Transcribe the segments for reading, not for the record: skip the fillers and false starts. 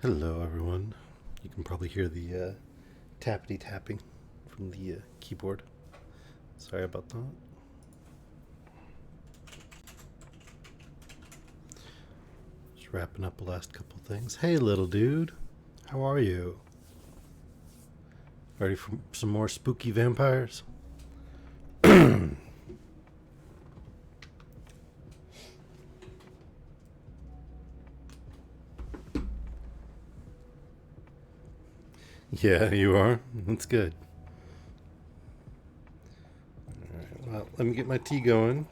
Hello, everyone. You can probably hear the tappity tapping from the keyboard. Sorry about that. Just wrapping up the last couple things. Hey, little dude. How are you? Ready for some more spooky vampires? Yeah, you are. That's good. Alright, well, let me get my tea going.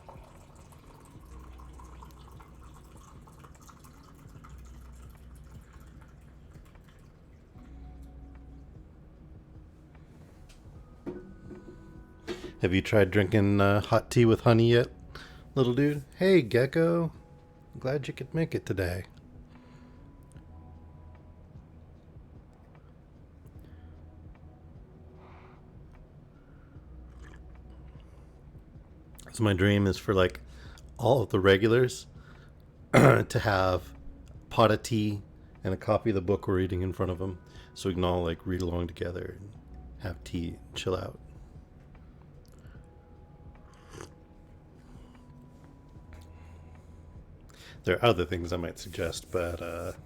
Have you tried drinking hot tea with honey yet, little dude? Hey, Gecko. Glad you could make it today. So my dream is for like all of the regulars to have a pot of tea and a copy of the book we're reading in front of them, so we can all like read along together and have tea and chill out. There are other things I might suggest, but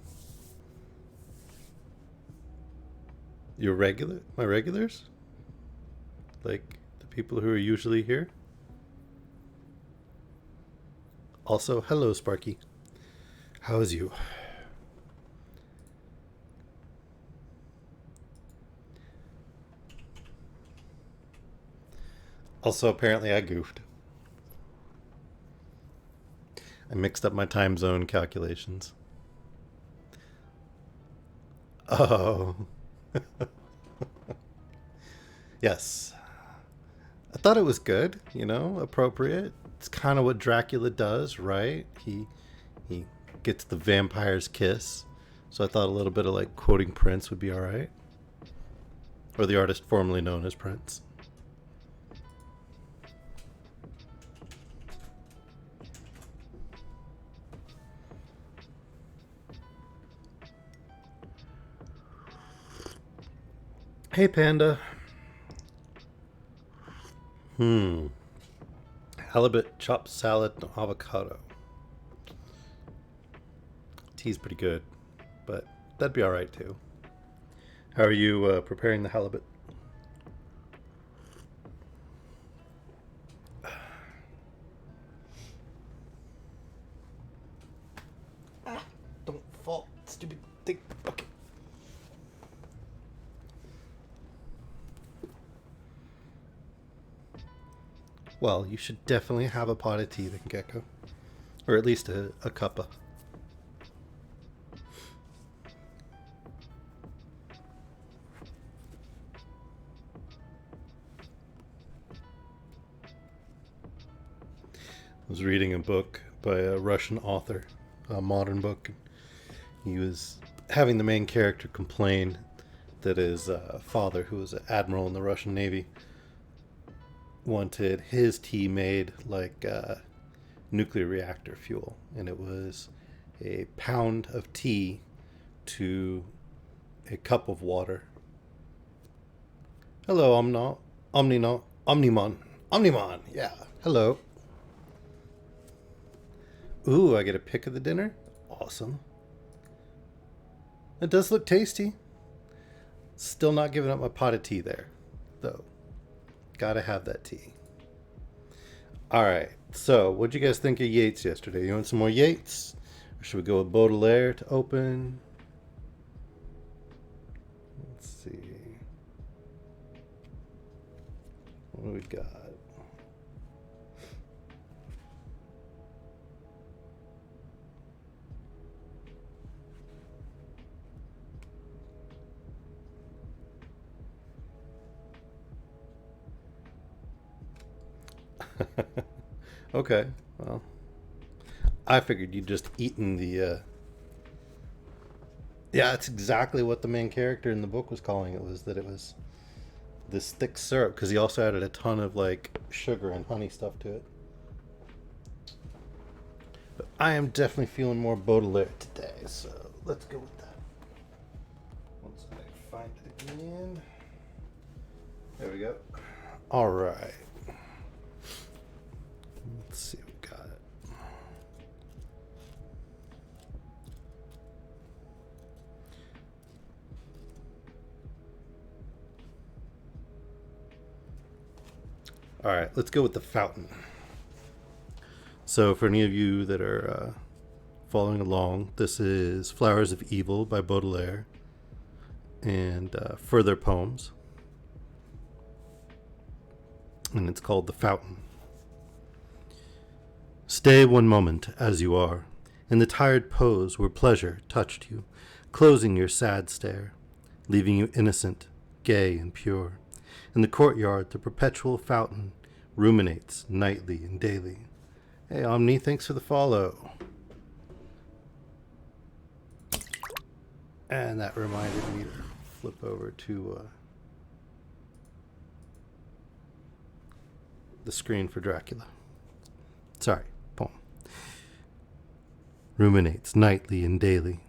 my regulars, like the people who are usually here. Also, hello, Sparky. How is you? Also, apparently, I goofed. I mixed up my time zone calculations. Oh, yes. I thought it was good, appropriate. It's kind of what Dracula does, right? He gets the vampire's kiss. So I thought a little bit of like quoting Prince would be all right, or the artist formerly known as Prince. Hey, Panda. Halibut chopped salad and avocado. Tea's pretty good, but that'd be all right too. How are you preparing the halibut? Don't fall, stupid thing. Okay. Well, you should definitely have a pot of tea then, Gecko. Or at least a cuppa. I was reading a book by a Russian author, a modern book. He was having the main character complain that his father, who was an admiral in the Russian Navy, wanted his tea made like nuclear reactor fuel, and it was a pound of tea to a cup of water. Hello, Omnimon. Yeah, hello. Ooh, I get a pick of the dinner. Awesome. It does look tasty. Still not giving up my pot of tea there, though. Gotta have that tea. All right. So, what'd you guys think of Yeats yesterday? You want some more Yeats? Or should we go with Baudelaire to open? Let's see. What do we got? Okay. Well, I figured you'd just eaten the. Yeah, it's exactly what the main character in the book was calling it. Was that it was this thick syrup because he also added a ton of like sugar and honey stuff to it. But I am definitely feeling more Baudelaire today, so let's go with that. find it again. There we go. All right. Let's see what we got. All right, let's go with The Fountain. So for any of you that are following along, this is Flowers of Evil by Baudelaire and Further Poems. And it's called The Fountain. Stay one moment as you are, in the tired pose where pleasure touched you, closing your sad stare, leaving you innocent, gay and pure. In the courtyard, the perpetual fountain ruminates nightly and daily. Hey, Omni, thanks for the follow. And that reminded me to flip over to the screen for Dracula. Sorry, poem. Ruminates nightly and daily.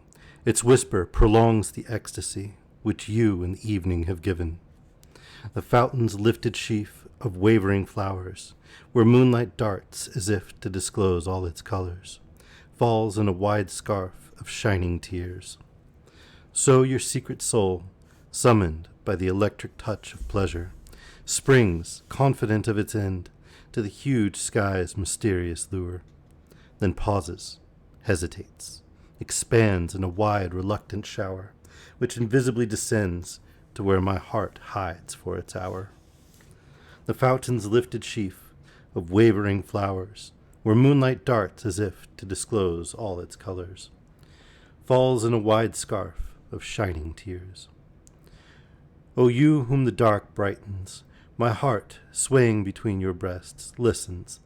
Its whisper prolongs the ecstasy which you in the evening have given. The fountain's lifted sheaf of wavering flowers, where moonlight darts as if to disclose all its colors, falls in a wide scarf of shining tears. So your secret soul, summoned by the electric touch of pleasure, springs, confident of its end, to the huge sky's mysterious lure, then pauses, hesitates, expands in a wide, reluctant shower, which invisibly descends to where my heart hides for its hour. The fountain's lifted sheaf of wavering flowers, where moonlight darts as if to disclose all its colors, falls in a wide scarf of shining tears. O you whom the dark brightens, my heart, swaying between your breasts, listens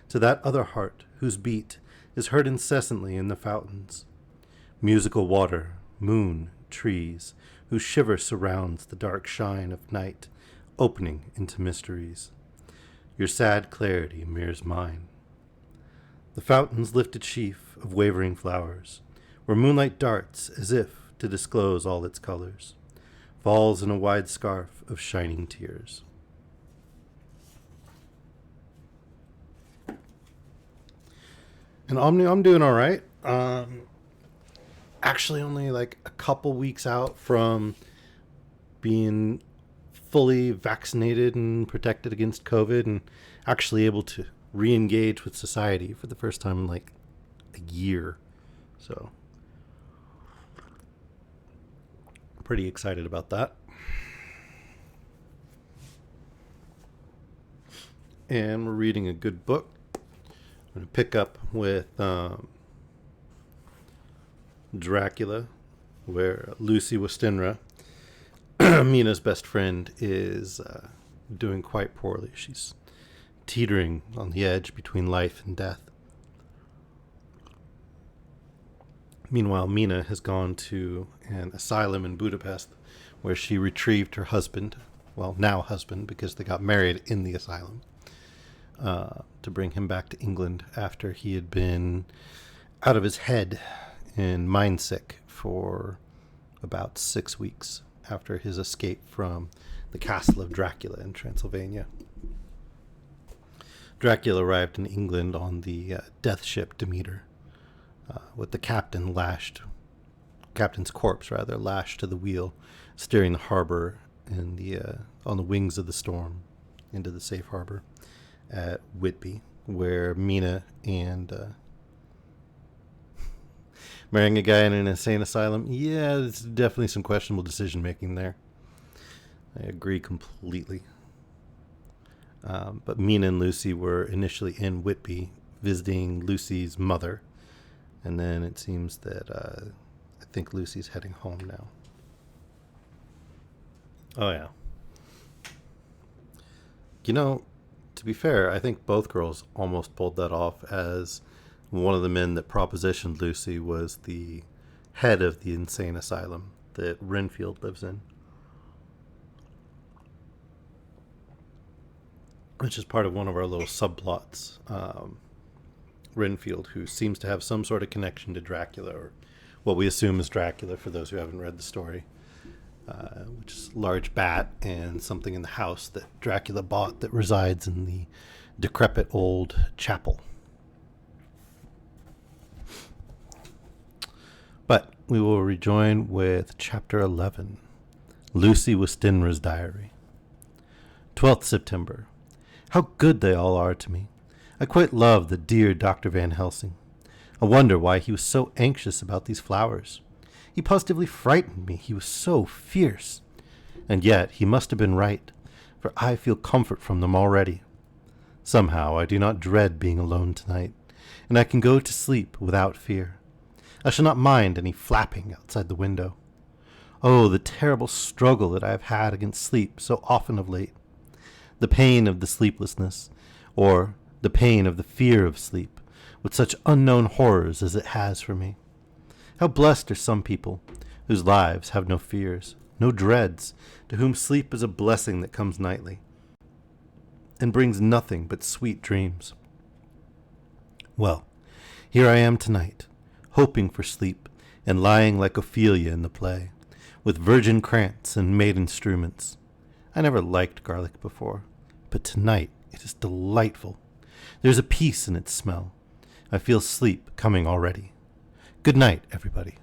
to that other heart whose beat is heard incessantly in the fountains. Musical water, moon, trees, whose shiver surrounds the dark shine of night, opening into mysteries. Your sad clarity mirrors mine. The fountain's lifted sheaf of wavering flowers, where moonlight darts as if to disclose all its colors, falls in a wide scarf of shining tears. And Omni, I'm doing all right. Actually, only like a couple weeks out from being fully vaccinated and protected against COVID, and actually able to re-engage with society for the first time in like a year. So, pretty excited about that. And we're reading a good book. I'm going to pick up with Dracula, where Lucy Westenra, Mina's best friend, is doing quite poorly. She's teetering on the edge between life and death. Meanwhile, Mina has gone to an asylum in Budapest where she retrieved her husband, well, now husband, because they got married in the asylum, to bring him back to England after he had been out of his head and mind sick for about 6 weeks after his escape from the castle of Dracula in Transylvania. Dracula arrived in England on the death ship Demeter, with the captain's corpse lashed to the wheel, steering the harbor in on the wings of the storm into the safe harbor at Whitby, where Mina and marrying a guy in an insane asylum, yeah, there's definitely some questionable decision making there. I agree completely. But Mina and Lucy were initially in Whitby visiting Lucy's mother, and then it seems that I think Lucy's heading home now. Oh yeah. You know, to be fair, I think both girls almost pulled that off, as one of the men that propositioned Lucy was the head of the insane asylum that Renfield lives in, which is part of one of our little subplots. Renfield, who seems to have some sort of connection to Dracula, or what we assume is Dracula for those who haven't read the story, which is a large bat and something in the house that Dracula bought that resides in the decrepit old chapel. But we will rejoin with Chapter 11, Lucy Westenra's Diary. 12th September. How good they all are to me. I quite love the dear Dr. Van Helsing. I wonder why he was so anxious about these flowers. He positively frightened me. He was so fierce. And yet he must have been right, for I feel comfort from them already. Somehow I do not dread being alone tonight, and I can go to sleep without fear. I shall not mind any flapping outside the window. Oh, the terrible struggle that I have had against sleep so often of late. The pain of the sleeplessness, or the pain of the fear of sleep, with such unknown horrors as it has for me. How blessed are some people, whose lives have no fears, no dreads, to whom sleep is a blessing that comes nightly, and brings nothing but sweet dreams. Well, here I am tonight, hoping for sleep, and lying like Ophelia in the play, with virgin krantz and maiden struments. I never liked garlic before, but tonight it is delightful. There's a peace in its smell. I feel sleep coming already. Good night, everybody.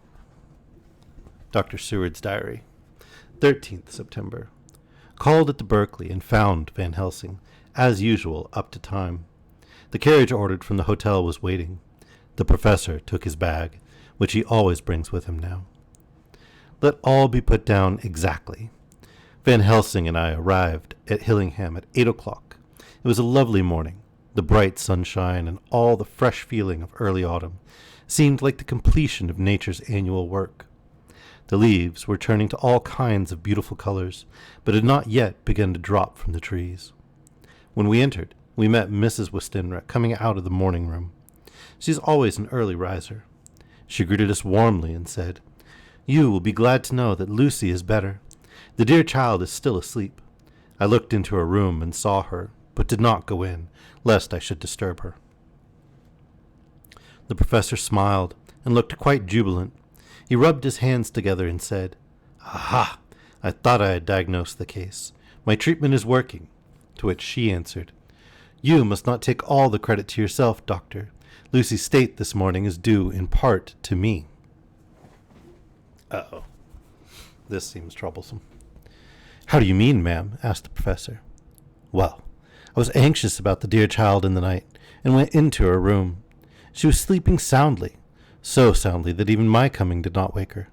Dr. Seward's Diary. 13th September. Called at the Berkeley and found Van Helsing, as usual, up to time. The carriage ordered from the hotel was waiting. The professor took his bag, which he always brings with him now. Let all be put down exactly. Van Helsing and I arrived at Hillingham at 8 o'clock. It was a lovely morning. The bright sunshine and all the fresh feeling of early autumn seemed like the completion of nature's annual work. The leaves were turning to all kinds of beautiful colors, but had not yet begun to drop from the trees. When we entered, we met Mrs. Westenra coming out of the morning room. She is always an early riser. She greeted us warmly and said, "You will be glad to know that Lucy is better. The dear child is still asleep." I looked into her room and saw her, but did not go in, lest I should disturb her. The professor smiled and looked quite jubilant. He rubbed his hands together and said, "Aha! I thought I had diagnosed the case. My treatment is working." To which she answered, "You must not take all the credit to yourself, doctor. Lucy's state this morning is due in part to me." Uh-oh. This seems troublesome. "How do you mean, ma'am?" asked the professor. "Well, I was anxious about the dear child in the night, and went into her room. She was sleeping soundly, so soundly that even my coming did not wake her.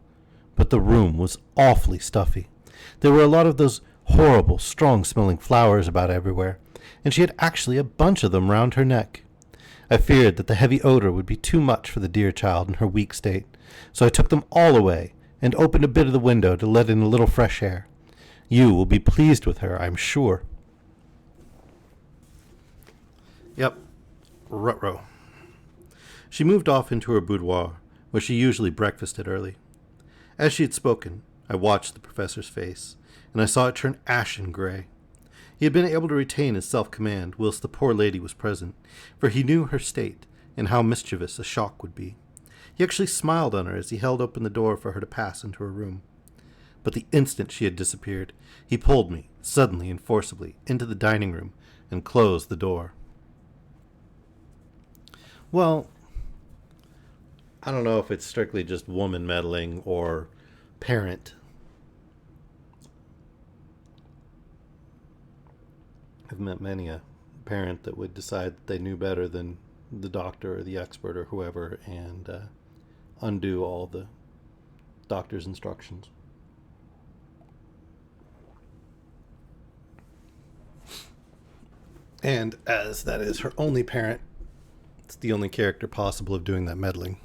But the room was awfully stuffy. There were a lot of those horrible, strong-smelling flowers about everywhere, and she had actually a bunch of them round her neck. I feared that the heavy odor would be too much for the dear child in her weak state, so I took them all away and opened a bit of the window to let in a little fresh air. You will be pleased with her, I'm sure." Yep, ruh-roh. She moved off into her boudoir, where she usually breakfasted early. As she had spoken, I watched the professor's face, and I saw it turn ashen gray. He had been able to retain his self-command whilst the poor lady was present, for he knew her state and how mischievous a shock would be. He actually smiled on her as he held open the door for her to pass into her room. But the instant she had disappeared, he pulled me, suddenly and forcibly, into the dining room and closed the door. Well, I don't know if it's strictly just woman meddling or parent. I've met many a parent that would decide that they knew better than the doctor or the expert or whoever and undo all the doctor's instructions. And as that is her only parent, it's the only character possible of doing that meddling.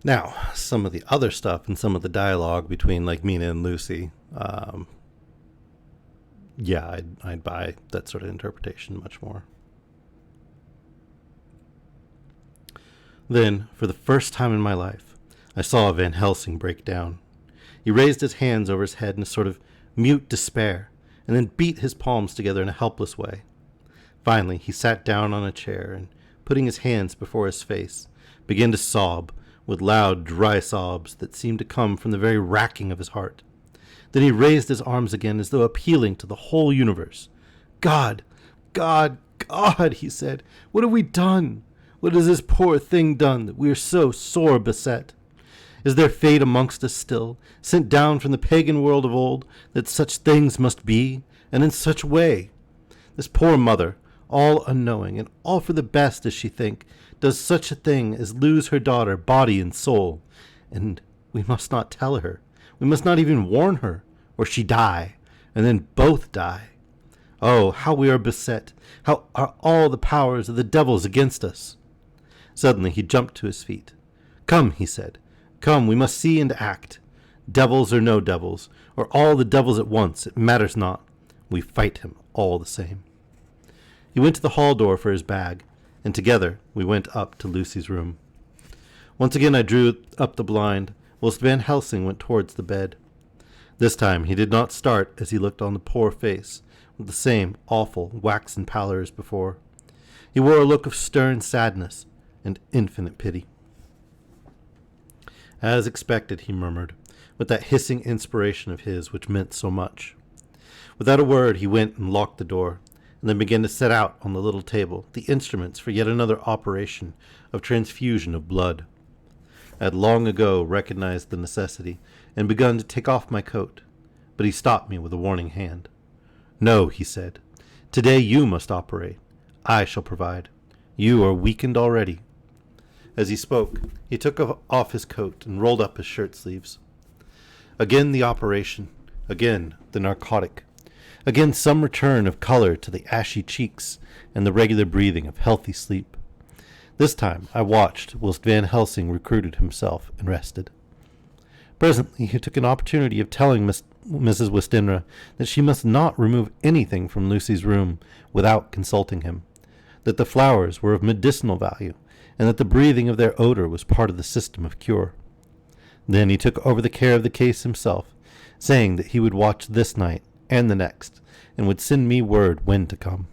Now, some of the other stuff and some of the dialogue between like Mina and Lucy, yeah, I'd buy that sort of interpretation much more. Then, for the first time in my life, I saw Van Helsing break down. He raised his hands over his head in a sort of mute despair, and then beat his palms together in a helpless way. Finally, he sat down on a chair and, putting his hands before his face, began to sob with loud, dry sobs that seemed to come from the very racking of his heart. Then he raised his arms again as though appealing to the whole universe. God, God, God, he said, what have we done? What has this poor thing done that we are so sore beset? Is there fate amongst us still, sent down from the pagan world of old, that such things must be, and in such way? This poor mother, all unknowing, and all for the best, as she think, does such a thing as lose her daughter, body and soul. And we must not tell her. We must not even warn her, or she die, and then both die. Oh, how we are beset! How are all the powers of the devils against us! Suddenly he jumped to his feet. Come, he said. Come, we must see and act. Devils or no devils, or all the devils at once, it matters not. We fight him all the same. He went to the hall door for his bag, and together we went up to Lucy's room. Once again I drew up the blind, whilst Van Helsing went towards the bed. This time he did not start as he looked on the poor face, with the same awful waxen pallor as before. He wore a look of stern sadness and infinite pity. As expected, he murmured, with that hissing inspiration of his which meant so much. Without a word he went and locked the door, and then began to set out on the little table the instruments for yet another operation of transfusion of blood. I had long ago recognized the necessity, and begun to take off my coat, but he stopped me with a warning hand. No, he said, today you must operate. I shall provide. You are weakened already. As he spoke, he took off his coat and rolled up his shirt sleeves. Again the operation, again the narcotic, again some return of color to the ashy cheeks and the regular breathing of healthy sleep. This time I watched whilst Van Helsing recruited himself and rested. Presently he took an opportunity of telling Mrs. Westenra that she must not remove anything from Lucy's room without consulting him, that the flowers were of medicinal value, and that the breathing of their odor was part of the system of cure. Then he took over the care of the case himself, saying that he would watch this night and the next, and would send me word when to come.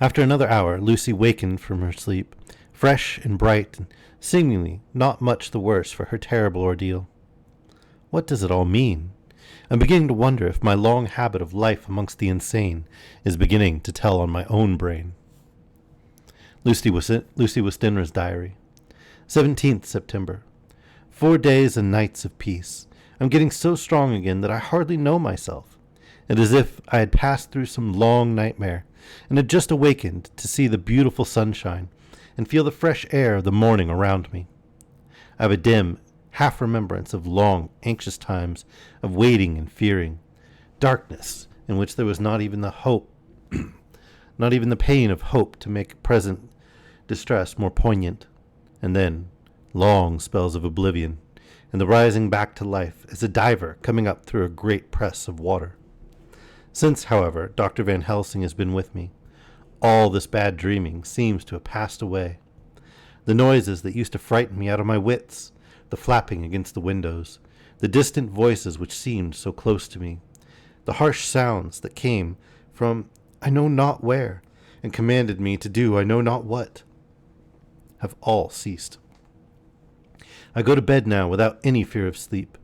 After another hour, Lucy wakened from her sleep, fresh and bright, and seemingly not much the worse for her terrible ordeal. What does it all mean? I'm beginning to wonder if my long habit of life amongst the insane is beginning to tell on my own brain. Lucy Westenra's diary. 17th September. 4 days and nights of peace. I'm getting so strong again that I hardly know myself. It is as if I had passed through some long nightmare, and had just awakened to see the beautiful sunshine, and feel the fresh air of the morning around me. I have a dim half-remembrance of long, anxious times of waiting and fearing, darkness in which there was not even the hope, not even the pain of hope to make present distress more poignant, and then long spells of oblivion, and the rising back to life as a diver coming up through a great press of water. Since, however, Dr. Van Helsing has been with me, all this bad dreaming seems to have passed away. The noises that used to frighten me out of my wits, the flapping against the windows, the distant voices which seemed so close to me, the harsh sounds that came from I know not where, and commanded me to do I know not what, have all ceased. I go to bed now without any fear of sleep.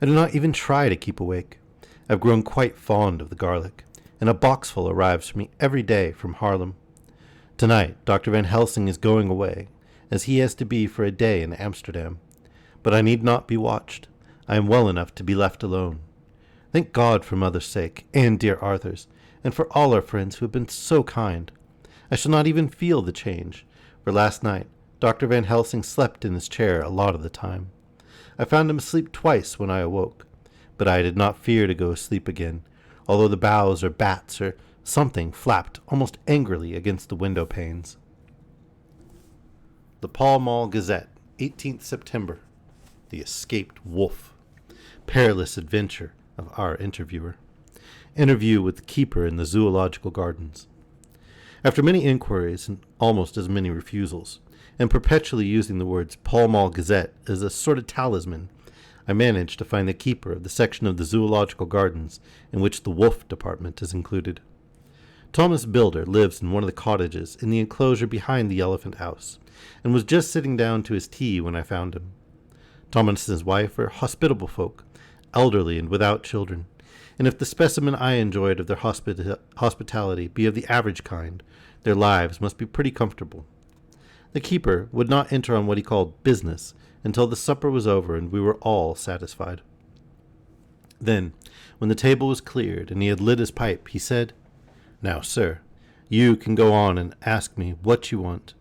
I do not even try to keep awake. I've grown quite fond of the garlic, and a boxful arrives for me every day from Haarlem. Tonight, Dr. Van Helsing is going away, as he has to be for a day in Amsterdam. But I need not be watched. I am well enough to be left alone. Thank God for mother's sake, and dear Arthur's, and for all our friends who have been so kind. I shall not even feel the change, for last night Dr. Van Helsing slept in his chair a lot of the time. I found him asleep twice when I awoke, but I did not fear to go asleep again, although the boughs or bats or something flapped almost angrily against the window panes. The Pall Mall Gazette, 18th September. The Escaped Wolf. Perilous adventure of our interviewer. Interview with the keeper in the zoological gardens. After many inquiries and almost as many refusals, and perpetually using the words Pall Mall Gazette as a sort of talisman, I managed to find the keeper of the section of the zoological gardens in which the wolf department is included. Thomas Builder lives in one of the cottages in the enclosure behind the elephant house, and was just sitting down to his tea when I found him. Thomas and his wife are hospitable folk, elderly and without children, and if the specimen I enjoyed of their hospitality be of the average kind, their lives must be pretty comfortable. The keeper would not enter on what he called business until the supper was over and we were all satisfied. Then, when the table was cleared and he had lit his pipe, he said, "Now, sir, you can go on and ask me what you want.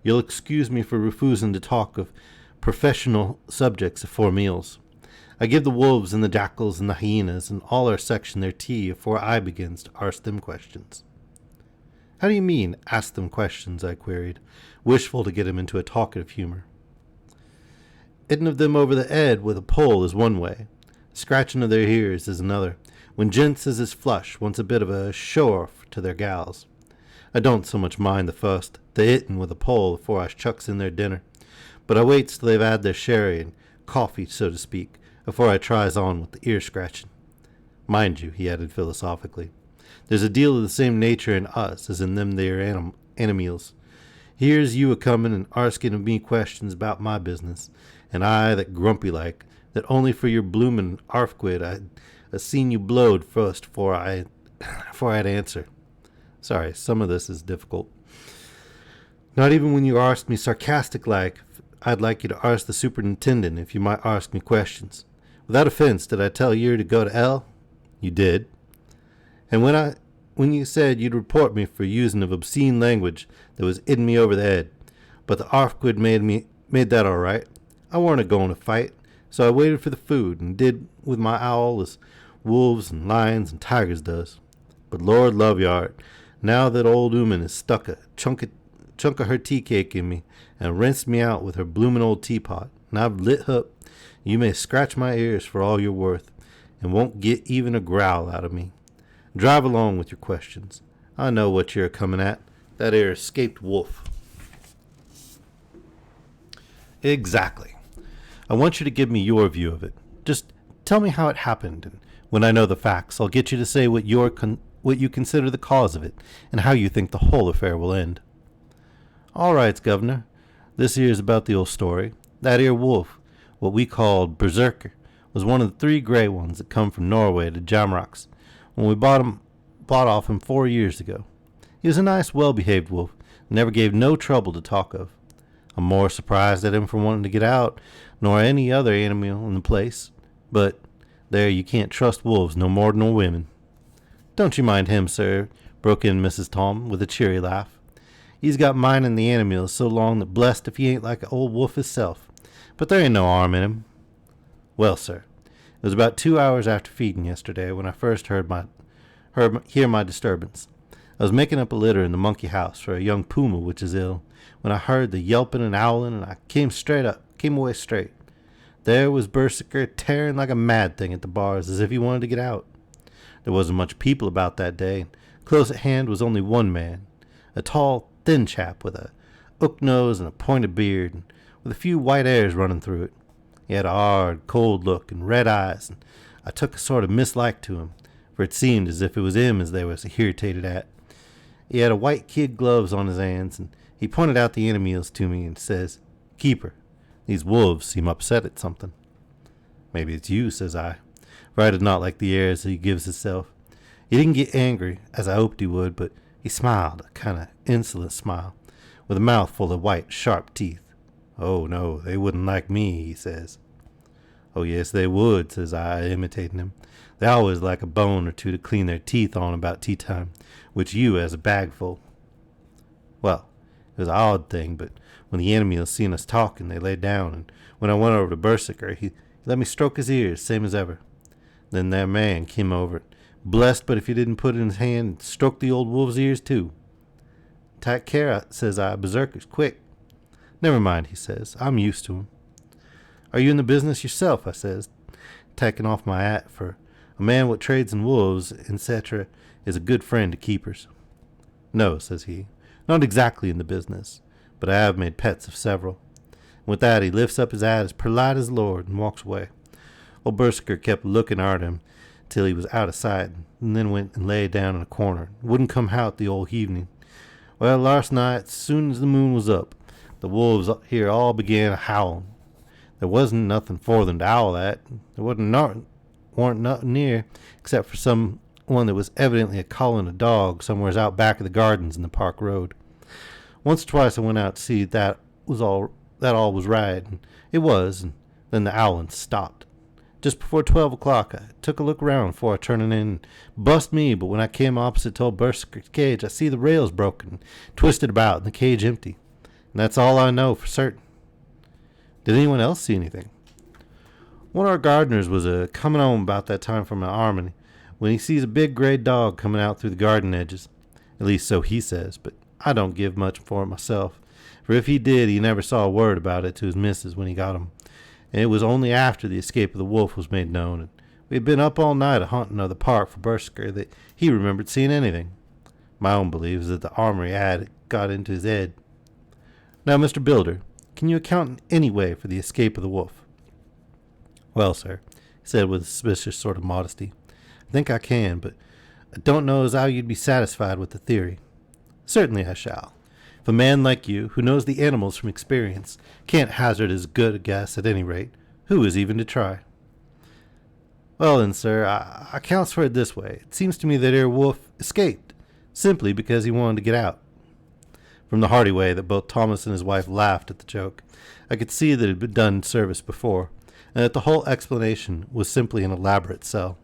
You'll excuse me for refusing to talk of professional subjects afore meals. I give the wolves and the jackals and the hyenas and all our section their tea afore I begins to arst them questions." "How do you mean, ask them questions?" I queried, wishful to get him into a talkative humor. "Hitting of them over the head with a pole is one way. Scratching of their ears is another, when gents as is flush wants a bit of a show-off to their gals. I don't so much mind the first, the hitting with a pole afore I chucks in their dinner, but I waits till they've had their sherry and coffee, so to speak, afore I tries on with the ear-scratching. Mind you," he added philosophically, "there's a deal of the same nature in us as in them there animals. Here's you a-comin' and arsking of me questions about my business, and I that grumpy like, that only for your bloomin' arfquid I'd seen you blowed first afore I'd answer. Sorry, some of this is difficult. Not even when you arst me sarcastic like, I'd like you to arst the superintendent if you might arst me questions. Without offense, did I tell you to go to hell? You did. And when you said you'd report me for using of obscene language that was hitting me over the head, but the arfquid made that all right. I warn't a-going to fight, so I waited for the food and did with my owl as wolves and lions and tigers does. But Lord love you, Art, now that old ooman has stuck a chunk of her tea cake in me and rinsed me out with her bloomin' old teapot, and I've lit up, you may scratch my ears for all you're worth, and won't get even a growl out of me. Drive along with your questions. I know what you're comin' at, that 'ere escaped wolf." "Exactly. I want you to give me your view of it. Just tell me how it happened, and when I know the facts, I'll get you to say what you consider the cause of it, and how you think the whole affair will end." "All right, Governor. This here's about the old story. That 'ere wolf, what we called Berserker, was one of the 3 grey ones that come from Norway to Jamrocks, when we bought off him 4 years ago. He was a nice, well-behaved wolf, and never gave no trouble to talk of. I'm more surprised at him for wanting to get out nor any other animal in the place. But there, you can't trust wolves no more nor women." "Don't you mind him, sir," broke in Mrs. Tom with a cheery laugh. "He's got mindin' the animals so long that blessed if he ain't like a old wolf hisself. But there ain't no harm in him." "Well, sir, it was about 2 hours after feeding yesterday when I first hear my disturbance. I was making up a litter in the monkey house for a young puma which is ill, when I heard the yelping and howling, and I came away straight. There was Berserker tearing like a mad thing at the bars as if he wanted to get out. There wasn't much people about that day, and close at hand was only one man, a tall, thin chap with a hook nose and a pointed beard, and with a few white hairs running through it. He had a hard, cold look and red eyes, and I took a sort of mislike to him, for it seemed as if it was him as they was irritated at. He had a white kid gloves on his hands, and he pointed out the animals to me and says, 'Keeper, these wolves seem upset at something.' 'Maybe it's you,' says I, for I did not like the airs he gives himself. He didn't get angry, as I hoped he would, but he smiled, a kind of insolent smile, with a mouth full of white, sharp teeth. 'Oh, no, they wouldn't like me,' he says. 'Oh, yes, they would,' says I, imitating him. 'They always like a bone or two to clean their teeth on about tea time, which you has a bagful.' Well, it was an odd thing, but when the animals seen us talking, they laid down, and when I went over to Berserker, he let me stroke his ears, same as ever. Then their man came over, blessed but if he didn't put in his hand and stroke the old wolf's ears too. 'Take care,' says I, 'Berserker's quick.' 'Never mind,' he says, 'I'm used to him.' 'Are you in the business yourself?' I says, taking off my hat, for a man what trades in wolves, etc., is a good friend to keepers. 'No,' says he, 'not exactly in the business, but I have made pets of several.' And with that he lifts up his hat as polite as Lord and walks away. Old Berserker kept looking at him till he was out of sight, and then went and lay down in a corner. Wouldn't come out the old evening. Well, last night, as soon as the moon was up, the wolves up here all began howling. There wasn't nothing for them to howl at. There warn't nothing near, except for some one that was evidently a calling a dog somewheres out back of the gardens in the park road. Once or twice I went out to see that all was right, and it was, and then the owling stopped. Just before 12 o'clock, I took a look around before I turned in and bust me, but when I came opposite to old Berserker's cage, I see the rails broken, twisted about, and the cage empty. And that's all I know for certain. Did anyone else see anything? One of our gardeners was coming home about that time from an army when he sees a big gray dog coming out through the garden edges. At least so he says, but I don't give much for it myself. For if he did, he never saw a word about it to his missus when he got him. And it was only after the escape of the wolf was made known, and we had been up all night a-hunting of the park for Berserker, that he remembered seeing anything. My own belief is that the armory had got into his head. Now, Mr. Builder, can you account in any way for the escape of the wolf? Well, sir, he said with a suspicious sort of modesty, I think I can, but I don't know as how you'd be satisfied with the theory. Certainly I shall. If a man like you, who knows the animals from experience, can't hazard as good a guess at any rate, who is even to try? Well then, sir, I accounts for it this way. It seems to me that ere wolf escaped, simply because he wanted to get out. From the hearty way that both Thomas and his wife laughed at the joke, I could see that it had been done service before, and that the whole explanation was simply an elaborate sell.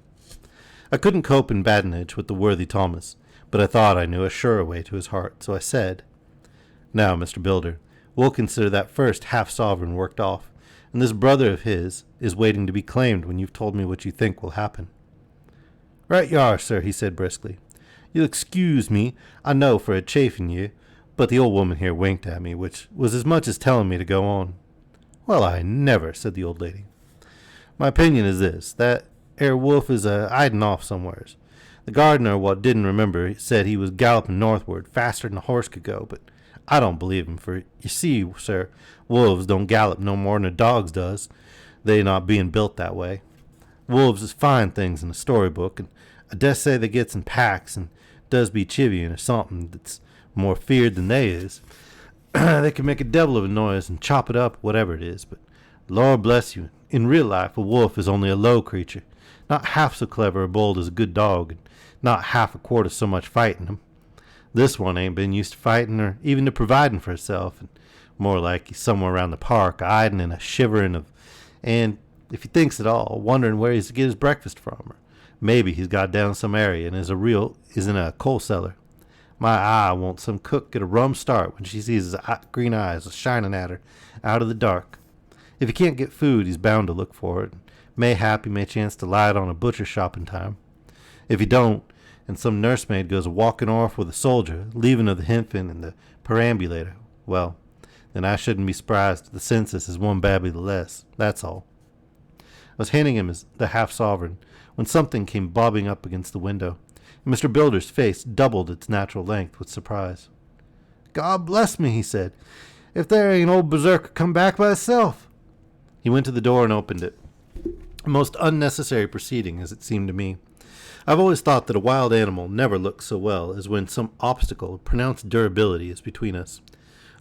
I couldn't cope in badinage with the worthy Thomas, but I thought I knew a surer way to his heart, so I said, Now, Mr. Builder, we'll consider that first half-sovereign worked off, and this brother of his is waiting to be claimed when you've told me what you think will happen. Right you are, sir, he said briskly. You'll excuse me, I know, for a chaffing you, but the old woman here winked at me, which was as much as telling me to go on. Well, I never, said the old lady. My opinion is this, that ere wolf is hiding off somewheres. The gardener, what didn't remember, said he was galloping northward faster than a horse could go, but I don't believe him, for you see, sir, wolves don't gallop no more than dogs does, they not being built that way. Wolves is fine things in a storybook, and I dessay they gets in packs and does be chivying or something that's more feared than they is. They can make a devil of a noise and chop it up, whatever it is, but Lord bless you, in real life a wolf is only a low creature, not half so clever or bold as a good dog, and not half a quarter so much fighting him. This one ain't been used to fighting or even to providing for herself, and more like he's somewhere around the park, hiding and a shivering of, and if he thinks at all, wondering where he's to get his breakfast from, or maybe he's got down some area and is in a coal cellar. My eye won't some cook get a rum start when she sees his green eyes shining at her out of the dark. If he can't get food, he's bound to look for it. Mayhap he may chance to light on a butcher shop in time. If he don't, and some nursemaid goes walking off with a soldier, leaving of the infant in the perambulator, well, then I shouldn't be surprised if the census is one babby the less, that's all. I was handing him the half-sovereign when something came bobbing up against the window, and Mr. Builder's face doubled its natural length with surprise. God bless me, he said, if there ain't old Berserker come back by himself. He went to the door and opened it. A most unnecessary proceeding, as it seemed to me. I've always thought that a wild animal never looks so well as when some obstacle of pronounced durability is between us.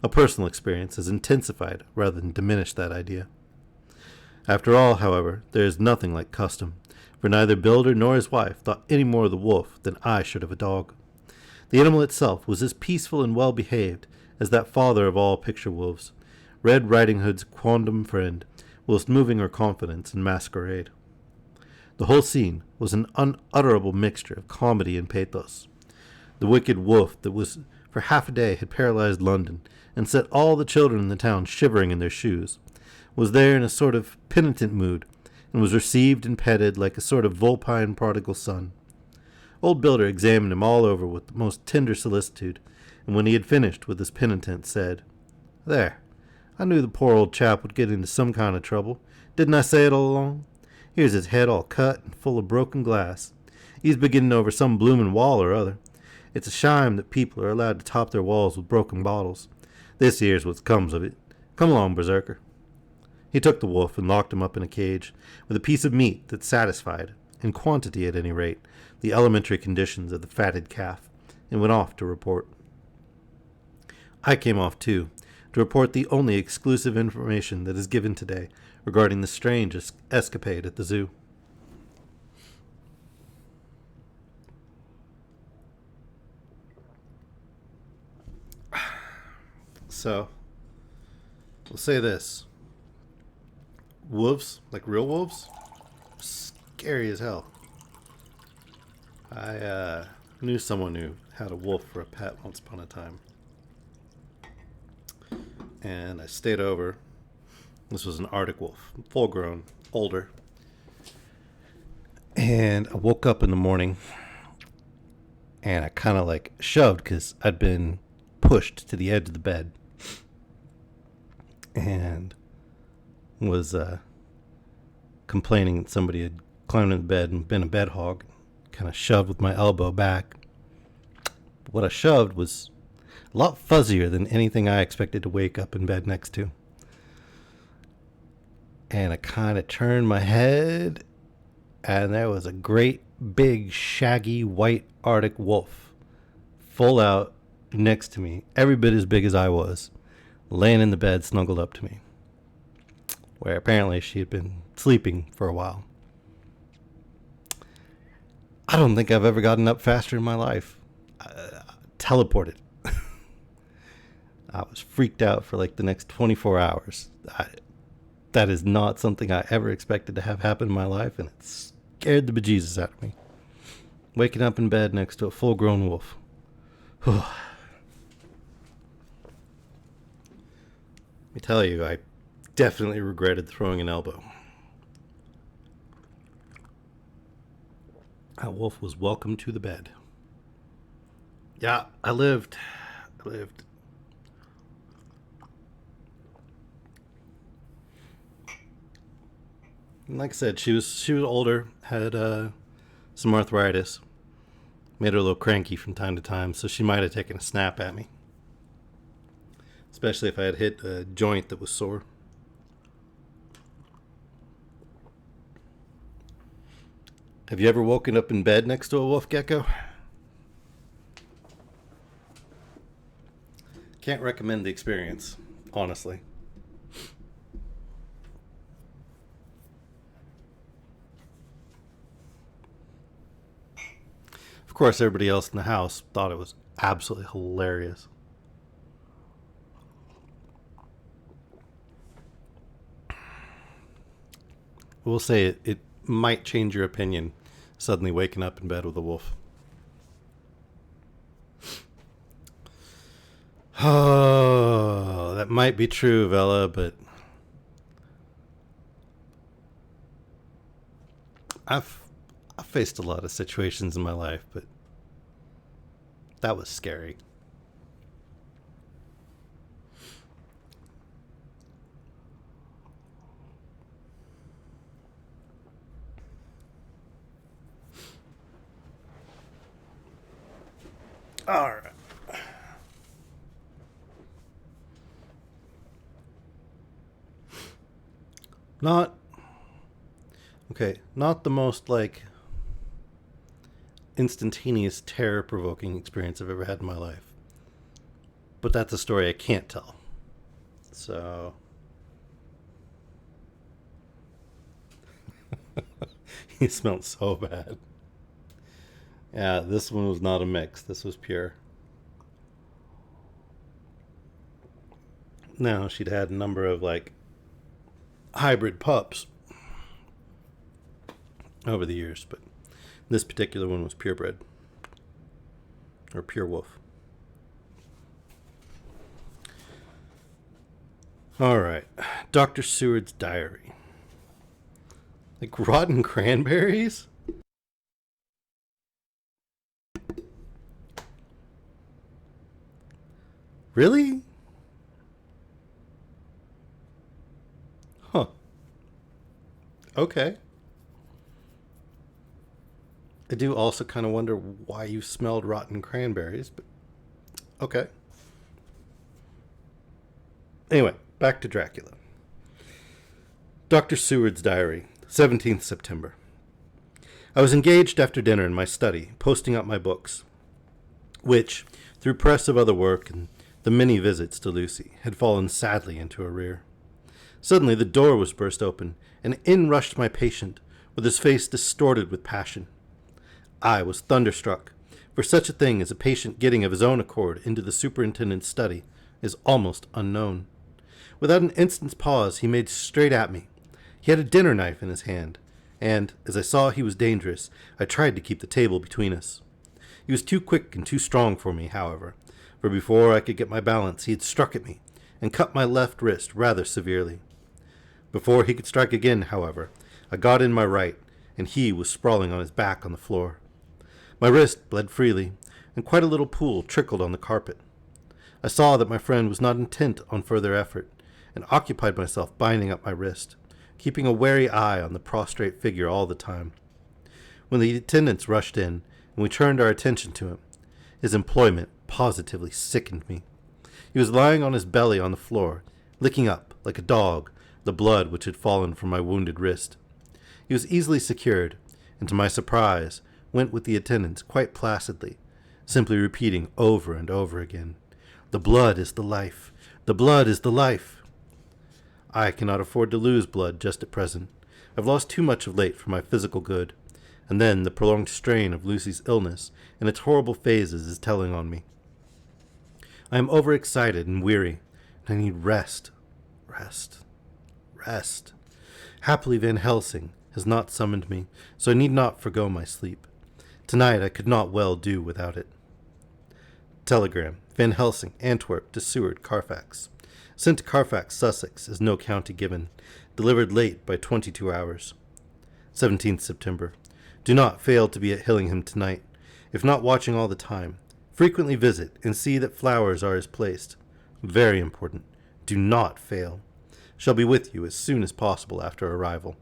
A personal experience has intensified rather than diminished that idea. After all, however, there is nothing like custom, for neither Builder nor his wife thought any more of the wolf than I should of a dog. The animal itself was as peaceful and well behaved as that father of all picture wolves, Red Riding Hood's quondam friend, whilst moving her confidence in masquerade. The whole scene was an unutterable mixture of comedy and pathos. The wicked wolf that was for half a day had paralyzed London and set all the children in the town shivering in their shoes, was there in a sort of penitent mood, and was received and petted like a sort of vulpine prodigal son. Old Builder examined him all over with the most tender solicitude, and when he had finished with his penitent, said, There, I knew the poor old chap would get into some kind of trouble. Didn't I say it all along? Here's his head all cut and full of broken glass. He's beginning over some bloomin' wall or other. It's a shame that people are allowed to top their walls with broken bottles. This here's what comes of it. Come along, Berserker. He took the wolf and locked him up in a cage, with a piece of meat that satisfied, in quantity at any rate, the elementary conditions of the fatted calf, and went off to report. I came off too, to report the only exclusive information that is given today regarding the strange escapade at the zoo. So, we'll say this. Wolves, like real wolves, scary as hell. I knew someone who had a wolf for a pet once upon a time. And I stayed over. This was an Arctic wolf, full grown, older. And I woke up in the morning and I kind of like shoved because I'd been pushed to the edge of the bed and was complaining that somebody had climbed in the bed and been a bed hog. Kind of shoved with my elbow back. What I shoved was a lot fuzzier than anything I expected to wake up in bed next to. And I kind of turned my head, and there was a great, big, shaggy, white Arctic wolf, full out, next to me, every bit as big as I was, laying in the bed, snuggled up to me, where apparently she had been sleeping for a while. I don't think I've ever gotten up faster in my life. Teleported. I was freaked out for like the next 24 hours. That is not something I ever expected to have happen in my life, and it scared the bejesus out of me. Waking up in bed next to a full-grown wolf. Let me tell you, I definitely regretted throwing an elbow. That wolf was welcome to the bed. Yeah, I lived. And like I said, she was older, had some arthritis, made her a little cranky from time to time, so she might have taken a snap at me, especially if I had hit a joint that was sore. Have you ever woken up in bed next to a wolf gecko? Can't recommend the experience, honestly. Of course, everybody else in the house thought it was absolutely hilarious. We'll say it might change your opinion, suddenly waking up in bed with a wolf. Oh, that might be true, Vela, but I've faced a lot of situations in my life, but that was scary. All right. Not the most like instantaneous terror-provoking experience I've ever had in my life. But that's a story I can't tell. So he smelled so bad. Yeah, this one was not a mix. This was pure. Now, she'd had a number of like hybrid pups over the years, but this particular one was purebred or pure wolf. All right, Dr. Seward's diary. Like rotten cranberries? Really? Huh. Okay. I do also kind of wonder why you smelled rotten cranberries, but okay. Anyway, back to Dracula. Dr. Seward's diary, 17th September. I was engaged after dinner in my study, posting up my books, which, through press of other work and the many visits to Lucy, had fallen sadly into arrear. Suddenly the door was burst open, and in rushed my patient, with his face distorted with passion. I was thunderstruck, for such a thing as a patient getting of his own accord into the superintendent's study is almost unknown. Without an instant's pause, he made straight at me. He had a dinner knife in his hand, and, as I saw he was dangerous, I tried to keep the table between us. He was too quick and too strong for me, however, for before I could get my balance, he had struck at me and cut my left wrist rather severely. Before he could strike again, however, I got in my right, and he was sprawling on his back on the floor. My wrist bled freely, and quite a little pool trickled on the carpet. I saw that my friend was not intent on further effort, and occupied myself binding up my wrist, keeping a wary eye on the prostrate figure all the time. When the attendants rushed in, and we turned our attention to him, his employment positively sickened me. He was lying on his belly on the floor, licking up, like a dog, the blood which had fallen from my wounded wrist. He was easily secured, and to my surprise, went with the attendants quite placidly, simply repeating over and over again, "The blood is the life. The blood is the life." I cannot afford to lose blood just at present. I've lost too much of late for my physical good, and then the prolonged strain of Lucy's illness and its horrible phases is telling on me. I am overexcited and weary, and I need rest. Rest. Happily Van Helsing has not summoned me, so I need not forgo my sleep. Tonight I could not well do without it. Telegram, Van Helsing, Antwerp to Seward, Carfax. Sent to Carfax, Sussex, as no county given. Delivered late by 22 hours. 17th September. Do not fail to be at Hillingham tonight. If not watching all the time, frequently visit and see that flowers are as placed. Very important. Do not fail. Shall be with you as soon as possible after arrival.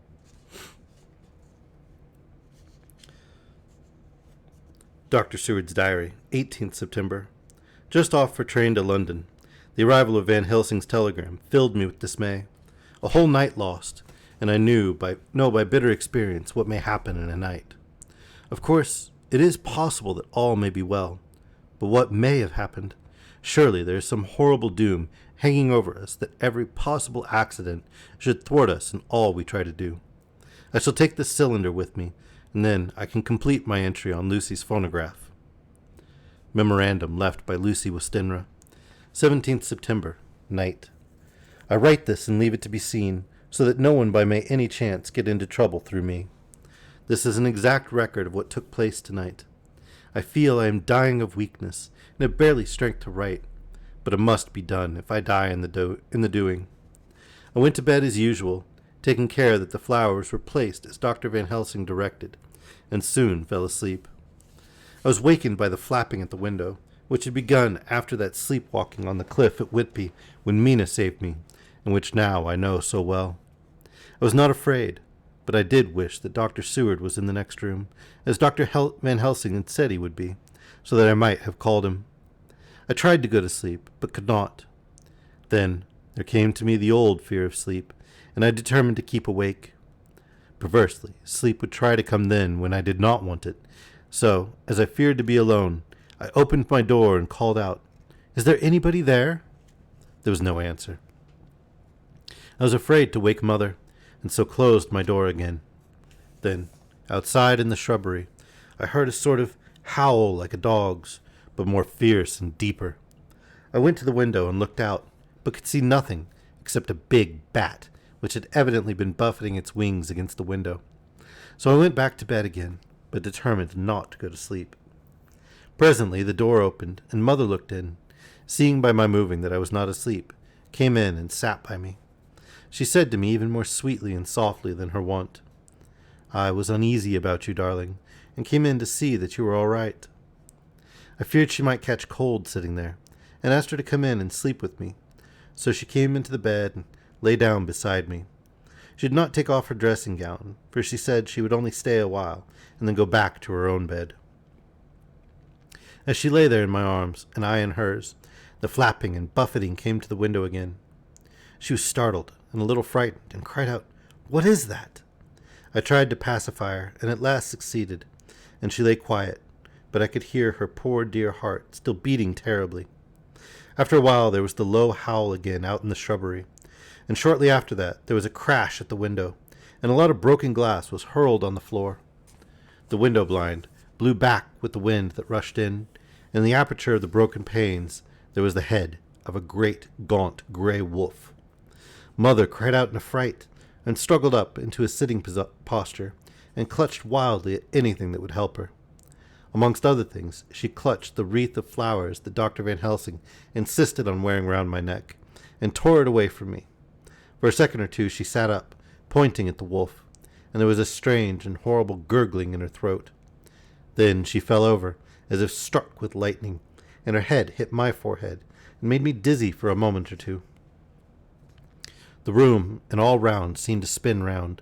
Dr. Seward's Diary, 18th September. Just off for train to London. The arrival of Van Helsing's telegram filled me with dismay. A whole night lost, and I know by bitter experience what may happen in a night. Of course, it is possible that all may be well, but what may have happened? Surely there is some horrible doom hanging over us that every possible accident should thwart us in all we try to do. I shall take this cylinder with me, and then I can complete my entry on Lucy's phonograph. Memorandum left by Lucy Westenra. 17th September, night. I write this and leave it to be seen, so that no one by may any chance get into trouble through me. This is an exact record of what took place tonight. I feel I am dying of weakness, and have barely strength to write, but it must be done if I die in the doing. I went to bed as usual, taking care that the flowers were placed as Dr. Van Helsing directed, and soon fell asleep. I was wakened by the flapping at the window, which had begun after that sleepwalking on the cliff at Whitby when Mina saved me, and which now I know so well. I was not afraid, but I did wish that Dr. Seward was in the next room, as Dr. Van Helsing had said he would be, so that I might have called him. I tried to go to sleep, but could not. Then there came to me the old fear of sleep, and I determined to keep awake. Perversely, sleep would try to come then when I did not want it, so, as I feared to be alone, I opened my door and called out, "Is there anybody there?" There was no answer. I was afraid to wake Mother, and so closed my door again. Then, outside in the shrubbery, I heard a sort of howl like a dog's, but more fierce and deeper. I went to the window and looked out, but could see nothing except a big bat, which had evidently been buffeting its wings against the window. So I went back to bed again, but determined not to go to sleep. Presently the door opened, and Mother looked in, seeing by my moving that I was not asleep, came in and sat by me. She said to me even more sweetly and softly than her wont, "I was uneasy about you, darling, and came in to see that you were all right." I feared she might catch cold sitting there, and asked her to come in and sleep with me. So she came into the bed and lay down beside me. She did not take off her dressing gown, for she said she would only stay a while, and then go back to her own bed. As she lay there in my arms, and I in hers, the flapping and buffeting came to the window again. She was startled and a little frightened, and cried out, "What is that?" I tried to pacify her, and at last succeeded, and she lay quiet, but I could hear her poor dear heart still beating terribly. After a while there was the low howl again out in the shrubbery, and shortly after that there was a crash at the window, and a lot of broken glass was hurled on the floor. The window blind blew back with the wind that rushed in, and in the aperture of the broken panes there was the head of a great gaunt grey wolf. Mother cried out in affright, and struggled up into a sitting posture, and clutched wildly at anything that would help her. Amongst other things, she clutched the wreath of flowers that Dr. Van Helsing insisted on wearing round my neck, and tore it away from me. For a second or two she sat up, pointing at the wolf, and there was a strange and horrible gurgling in her throat. Then she fell over, as if struck with lightning, and her head hit my forehead, and made me dizzy for a moment or two. The room and all round seemed to spin round.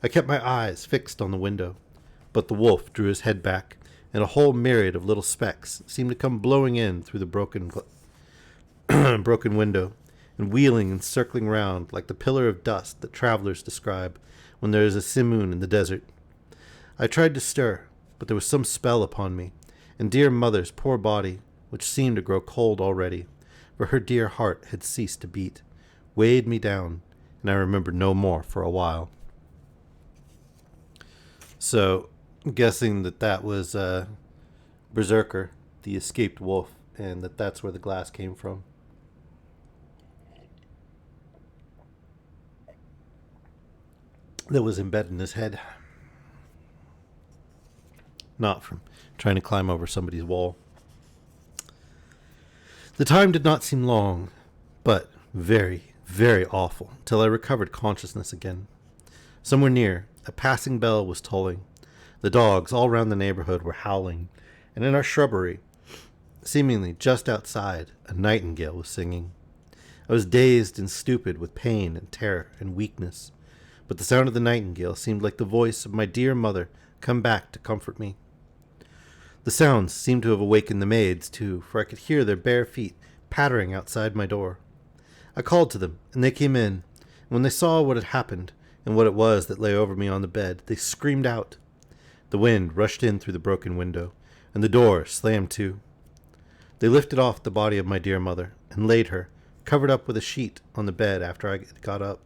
I kept my eyes fixed on the window, but the wolf drew his head back, and a whole myriad of little specks seemed to come blowing in through the broken window, and wheeling and circling round like the pillar of dust that travelers describe when there is a simoon in the desert. I tried to stir, but there was some spell upon me, and dear mother's poor body, which seemed to grow cold already, for her dear heart had ceased to beat, weighed me down, and I remembered no more for a while. So, I'm guessing that was Berserker, the escaped wolf, and that's where the glass came from. That was embedded in his head. Not from trying to climb over somebody's wall. The time did not seem long, but very, very awful, till I recovered consciousness again. Somewhere near, a passing bell was tolling. The dogs all round the neighborhood were howling, and in our shrubbery, seemingly just outside, a nightingale was singing. I was dazed and stupid with pain and terror and weakness, but the sound of the nightingale seemed like the voice of my dear mother come back to comfort me. The sounds seemed to have awakened the maids, too, for I could hear their bare feet pattering outside my door. I called to them, and they came in, and when they saw what had happened, and what it was that lay over me on the bed, they screamed out. The wind rushed in through the broken window, and the door slammed to. They lifted off the body of my dear mother, and laid her, covered up with a sheet, on the bed after I got up.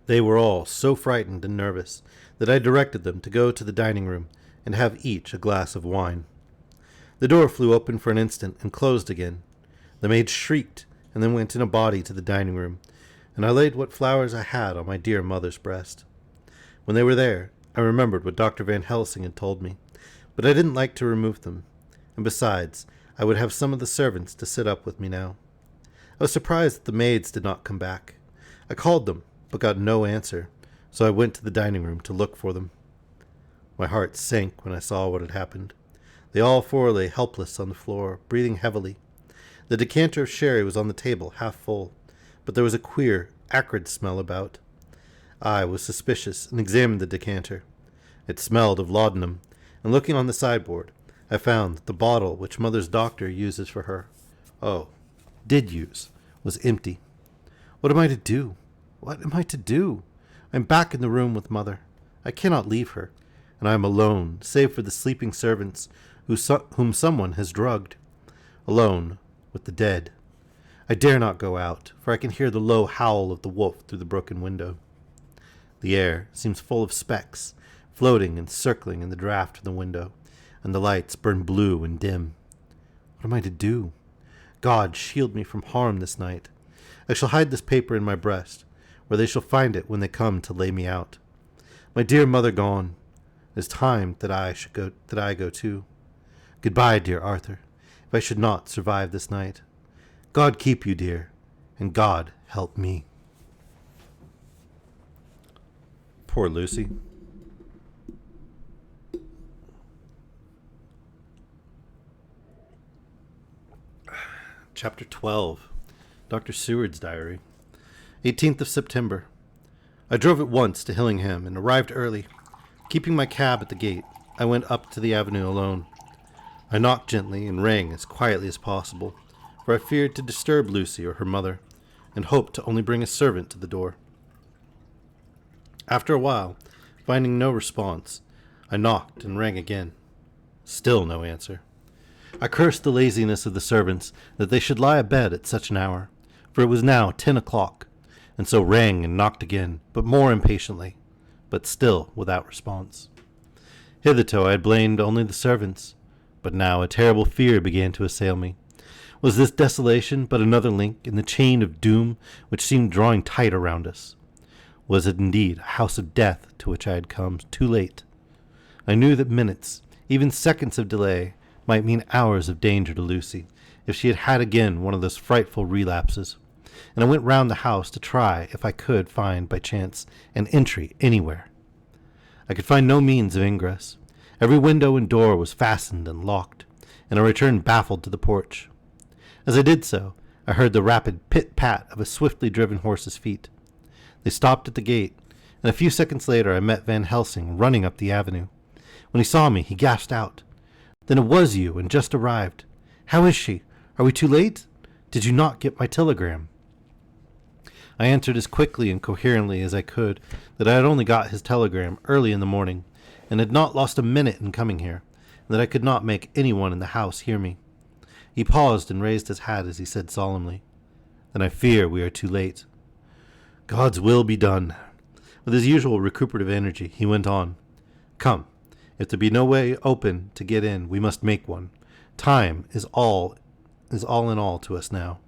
They were all so frightened and nervous that I directed them to go to the dining room and have each a glass of wine. The door flew open for an instant and closed again. The maid shrieked, and then went in a body to the dining room, and I laid what flowers I had on my dear mother's breast. When they were there, I remembered what Dr. Van Helsing had told me, but I didn't like to remove them, and besides, I would have some of the servants to sit up with me now. I was surprised that the maids did not come back. I called them, but got no answer, so I went to the dining room to look for them. My heart sank when I saw what had happened. They all four lay helpless on the floor, breathing heavily. The decanter of sherry was on the table, half full, but there was a queer, acrid smell about. I was suspicious and examined the decanter. It smelled of laudanum, and looking on the sideboard, I found that the bottle which Mother's doctor uses for her, did use, was empty. What am I to do? What am I to do? I'm back in the room with Mother. I cannot leave her, and I am alone, save for the sleeping servants whom someone has drugged. Alone with the dead. I dare not go out, for I can hear the low howl of the wolf through the broken window. The air seems full of specks, floating and circling in the draught from the window, and the lights burn blue and dim. What am I to do? God, shield me from harm this night. I shall hide this paper in my breast, where they shall find it when they come to lay me out. My dear mother gone. It is time that I go too. Goodbye, dear Arthur, if I should not survive this night. God keep you, dear, and God help me. Poor Lucy. Chapter 12. Dr. Seward's Diary. 18th of September. I drove at once to Hillingham and arrived early. Keeping my cab at the gate, I went up to the avenue alone. I knocked gently and rang as quietly as possible, for I feared to disturb Lucy or her mother, and hoped to only bring a servant to the door. After a while, finding no response, I knocked and rang again. Still no answer. I cursed the laziness of the servants that they should lie abed at such an hour, for it was now 10 o'clock, and so rang and knocked again, but more impatiently, but still without response. Hitherto I had blamed only the servants, but now a terrible fear began to assail me. Was this desolation but another link in the chain of doom which seemed drawing tight around us? Was it indeed a house of death to which I had come too late? I knew that minutes, even seconds of delay, might mean hours of danger to Lucy, if she had had again one of those frightful relapses, and I went round the house to try if I could find, by chance, an entry anywhere. I could find no means of ingress. Every window and door was fastened and locked, and I returned baffled to the porch. As I did so, I heard the rapid pit-pat of a swiftly driven horse's feet. They stopped at the gate, and a few seconds later I met Van Helsing running up the avenue. When he saw me, he gasped out, "Then it was you, and just arrived. How is she? Are we too late? Did you not get my telegram?" I answered as quickly and coherently as I could that I had only got his telegram early in the morning, and had not lost a minute in coming here, and that I could not make anyone in the house hear me. He paused and raised his hat as he said solemnly, "Then I fear we are too late." "God's will be done." With his usual recuperative energy, he went on, "Come, if there be no way open to get in, we must make one. Time is all in all to us now."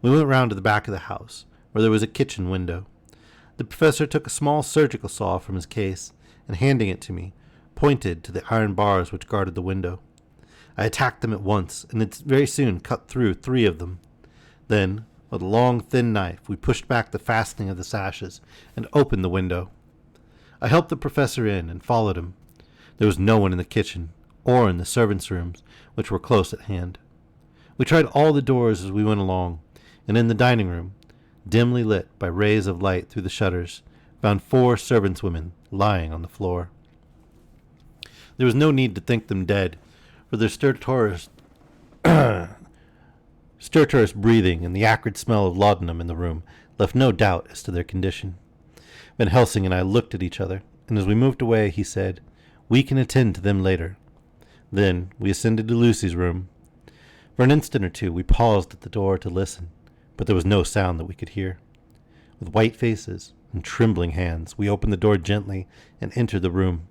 We went round to the back of the house, where there was a kitchen window. The professor took a small surgical saw from his case, and handing it to me, pointed to the iron bars which guarded the window. I attacked them at once, and it very soon cut through 3 of them. Then, with a long, thin knife, we pushed back the fastening of the sashes, and opened the window. I helped the professor in, and followed him. There was no one in the kitchen, or in the servants' rooms, which were close at hand. We tried all the doors as we went along, and in the dining room, dimly lit by rays of light through the shutters, found 4 servants' women lying on the floor. There was no need to think them dead, for their stertorous breathing and the acrid smell of laudanum in the room left no doubt as to their condition. Van Helsing and I looked at each other, and as we moved away he said, "We can attend to them later." Then we ascended to Lucy's room. For an instant or two we paused at the door to listen, but there was no sound that we could hear. With white faces and trembling hands, we opened the door gently and entered the room.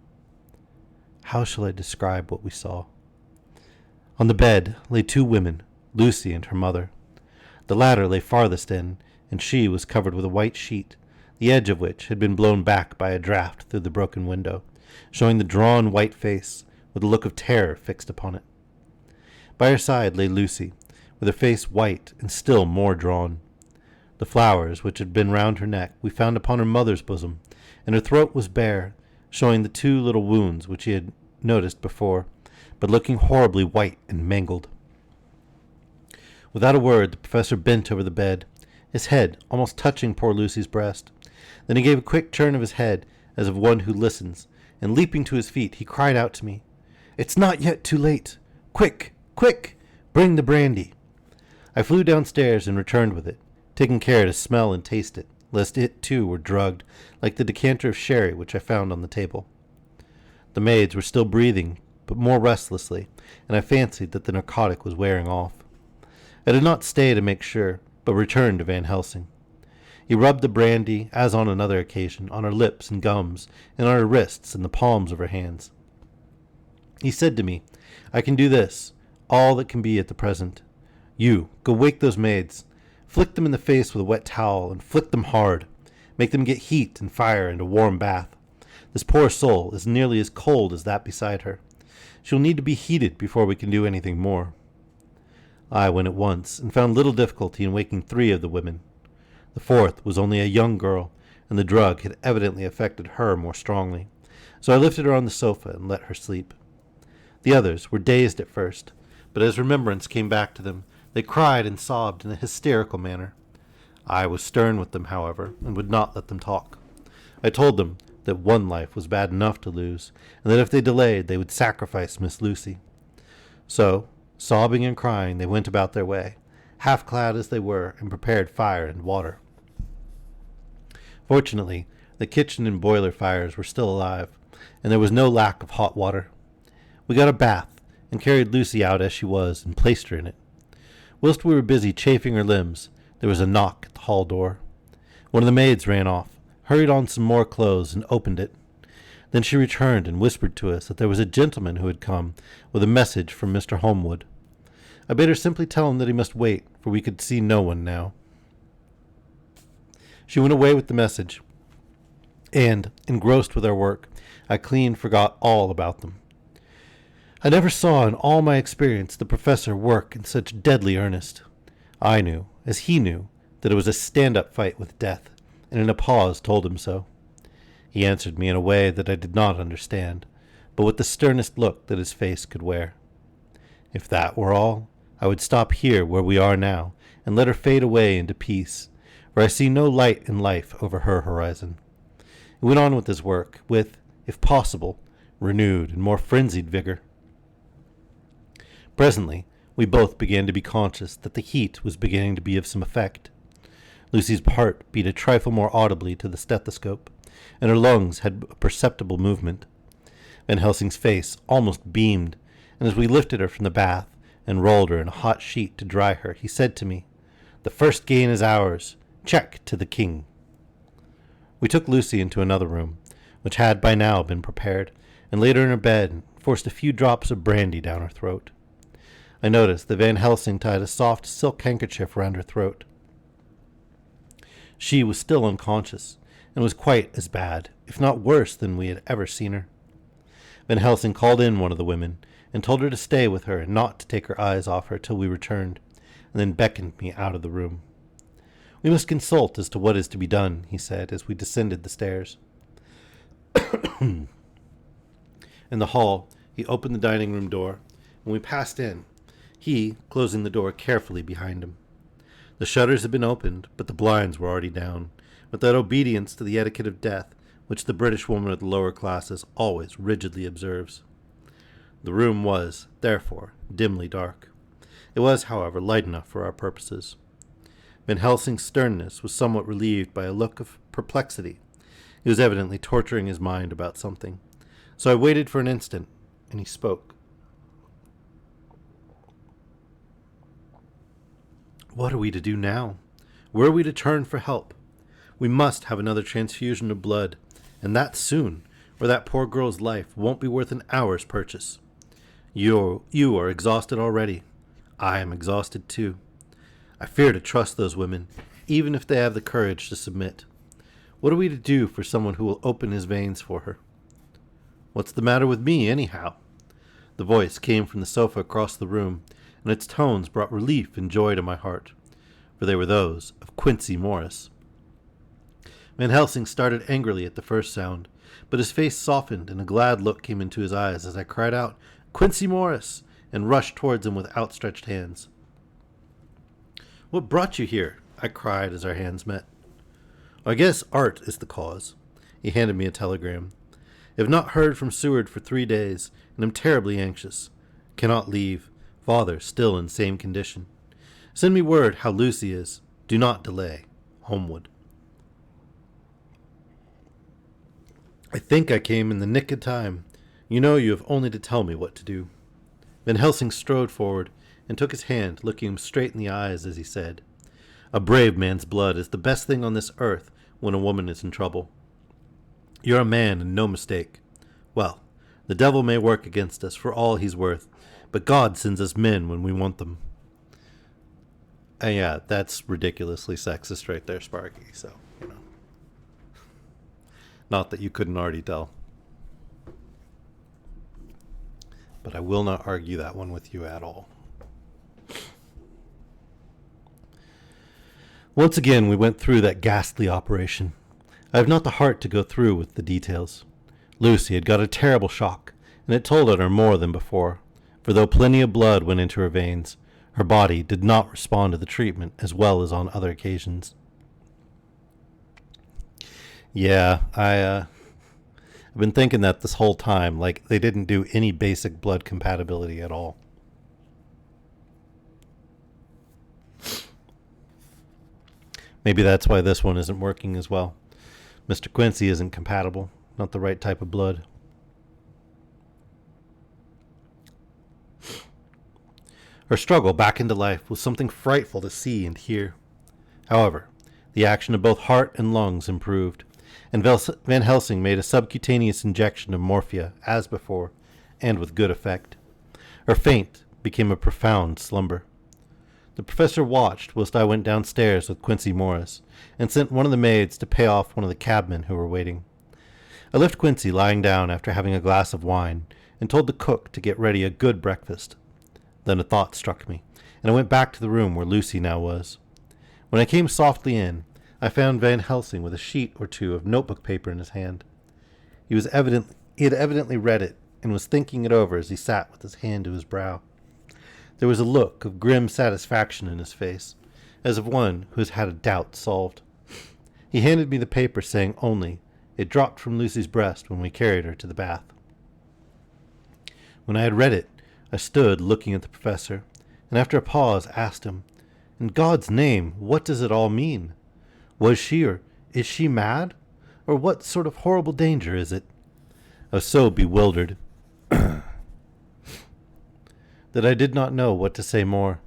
How shall I describe what we saw? On the bed lay 2 women, Lucy and her mother. The latter lay farthest in, and she was covered with a white sheet, the edge of which had been blown back by a draught through the broken window, showing the drawn white face with a look of terror fixed upon it. By her side lay Lucy, with her face white and still more drawn. The flowers which had been round her neck we found upon her mother's bosom, and her throat was bare, showing the 2 little wounds which he had noticed before, but looking horribly white and mangled. Without a word, the professor bent over the bed, his head almost touching poor Lucy's breast. Then he gave a quick turn of his head, as of one who listens, and leaping to his feet, he cried out to me, "It's not yet too late! Quick! Quick! Bring the brandy!" I flew downstairs and returned with it, taking care to smell and taste it, lest it too were drugged, like the decanter of sherry which I found on the table. The maids were still breathing, but more restlessly, and I fancied that the narcotic was wearing off. I did not stay to make sure, but returned to Van Helsing. He rubbed the brandy, as on another occasion, on her lips and gums, and on her wrists and the palms of her hands. He said to me, "I can do this, all that can be at the present. You, go wake those maids. Flick them in the face with a wet towel, and flick them hard. Make them get heat and fire and a warm bath. This poor soul is nearly as cold as that beside her. She'll need to be heated before we can do anything more." I went at once, and found little difficulty in waking 3 of the women. The 4th was only a young girl, and the drug had evidently affected her more strongly, so I lifted her on the sofa and let her sleep. The others were dazed at first, but as remembrance came back to them, they cried and sobbed in a hysterical manner. I was stern with them, however, and would not let them talk. I told them that one life was bad enough to lose, and that if they delayed, they would sacrifice Miss Lucy. So, sobbing and crying, they went about their way, half-clad as they were, and prepared fire and water. Fortunately, The kitchen and boiler fires were still alive, and there was no lack of hot water. We got a bath, and carried Lucy out as she was, and placed her in it. Whilst we were busy chafing her limbs, there was a knock at the hall door. One of the maids ran off, hurried on some more clothes, and opened it. Then she returned and whispered to us that there was a gentleman who had come with a message from Mr. Holmwood. I bade her simply tell him that he must wait, for we could see no one now. She went away with the message, and, engrossed with our work, I clean forgot all about them. I never saw in all my experience the professor work in such deadly earnest. I knew, as he knew, that it was a stand-up fight with death, and in a pause told him so. He answered me in a way that I did not understand, but with the sternest look that his face could wear. If that were all, I would stop here where we are now, and let her fade away into peace, for I see no light in life over her horizon. He went on with his work, with, if possible, renewed and more frenzied vigor. Presently, we both began to be conscious that the heat was beginning to be of some effect. Lucy's heart beat a trifle more audibly to the stethoscope, and her lungs had a perceptible movement. Van Helsing's face almost beamed, and as we lifted her from the bath and rolled her in a hot sheet to dry her, he said to me, "The first gain is ours. Check to the king." We took Lucy into another room, which had by now been prepared, and laid her in her bed and forced a few drops of brandy down her throat. I noticed that Van Helsing tied a soft silk handkerchief round her throat. She was still unconscious, and was quite as bad, if not worse, than we had ever seen her. Van Helsing called in one of the women, and told her to stay with her and not to take her eyes off her till we returned, and then beckoned me out of the room. "We must consult as to what is to be done," he said, as we descended the stairs. In the hall, he opened the dining-room door, and we passed in, he closing the door carefully behind him. The shutters had been opened, but the blinds were already down, with that obedience to the etiquette of death which the British woman of the lower classes always rigidly observes. The room was, therefore, dimly dark. It was, however, light enough for our purposes. Van Helsing's sternness was somewhat relieved by a look of perplexity. He was evidently torturing his mind about something. So I waited for an instant, and he spoke. "What are we to do now? Where are we to turn for help? We must have another transfusion of blood, and that soon, or that poor girl's life won't be worth an hour's purchase. You are exhausted already. I am exhausted too. I fear to trust those women, even if they have the courage to submit. What are we to do for someone who will open his veins for her?" "What's the matter with me, anyhow?" The voice came from the sofa across the room, and its tones brought relief and joy to my heart, for they were those of Quincy Morris. Van Helsing started angrily at the first sound, but his face softened and a glad look came into his eyes as I cried out, "Quincy Morris!" and rushed towards him with outstretched hands. "What brought you here?" I cried as our hands met. "I guess art is the cause." He handed me a telegram. "Have not heard from Seward for 3 days, and am terribly anxious. Cannot leave. Father still in same condition. Send me word how Lucy is. Do not delay. Holmwood." I think I came in the nick of time. You know you have only to tell me what to do. Van Helsing strode forward and took his hand, looking him straight in the eyes as he said, "A brave man's blood is the best thing on this earth when a woman is in trouble. You're a man and no mistake. Well, the devil may work against us for all he's worth, but God sends us men when we want them." And yeah, that's ridiculously sexist right there, Sparky, so, Not that you couldn't already tell. But I will not argue that one with you at all. Once again, we went through that ghastly operation. I have not the heart to go through with the details. Lucy had got a terrible shock, and it told on her more than before, for though plenty of blood went into her veins, her body did not respond to the treatment as well as on other occasions. Yeah, I've been thinking that this whole time, like they didn't do any basic blood compatibility at all. Maybe that's why this one isn't working as well. Mr. Quincy isn't compatible. Not the right type of blood. Her struggle back into life was something frightful to see and hear. However, the action of both heart and lungs improved, and Van Helsing made a subcutaneous injection of morphia, as before, and with good effect. Her faint became a profound slumber. The professor watched whilst I went downstairs with Quincy Morris, and sent one of the maids to pay off one of the cabmen who were waiting. I left Quincy lying down after having a glass of wine, and told the cook to get ready a good breakfast. Then a thought struck me, and I went back to the room where Lucy now was. When I came softly in, I found Van Helsing with a sheet or two of notebook paper in his hand. He had evidently read it, and was thinking it over as he sat with his hand to his brow. There was a look of grim satisfaction in his face, as of one who has had a doubt solved. He handed me the paper, saying only, it dropped from Lucy's breast when we carried her to the bath. When I had read it, I stood looking at the professor, and after a pause asked him, "In God's name, what does it all mean? Was she or is she mad? Or what sort of horrible danger is it?" I was so bewildered that I did not know what to say more.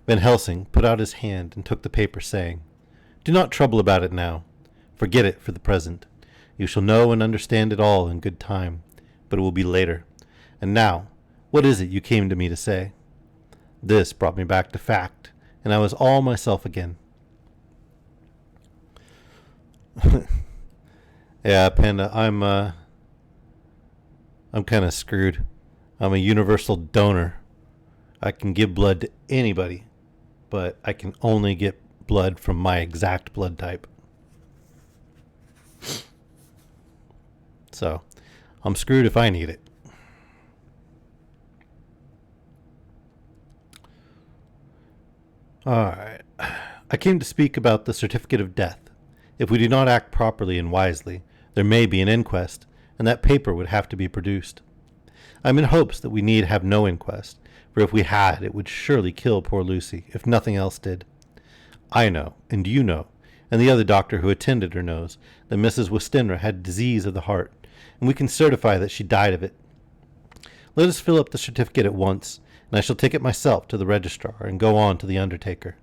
Van Helsing put out his hand and took the paper, saying, "Do not trouble about it now. Forget it for the present. You shall know and understand it all in good time, but it will be later. And now, what is it you came to me to say?" This brought me back to fact, and I was all myself again. Yeah, Panda, I'm kind of screwed. I'm a universal donor. I can give blood to anybody, but I can only get blood from my exact blood type. So, I'm screwed if I need it. Alright. I came to speak about the certificate of death. If we do not act properly and wisely, there may be an inquest, and that paper would have to be produced. I am in hopes that we need have no inquest, for if we had, it would surely kill poor Lucy, if nothing else did. I know, and you know, and the other doctor who attended her knows, that Mrs. Westenra had disease of the heart, and we can certify that she died of it. Let us fill up the certificate at once, and I shall take it myself to the registrar and go on to the undertaker.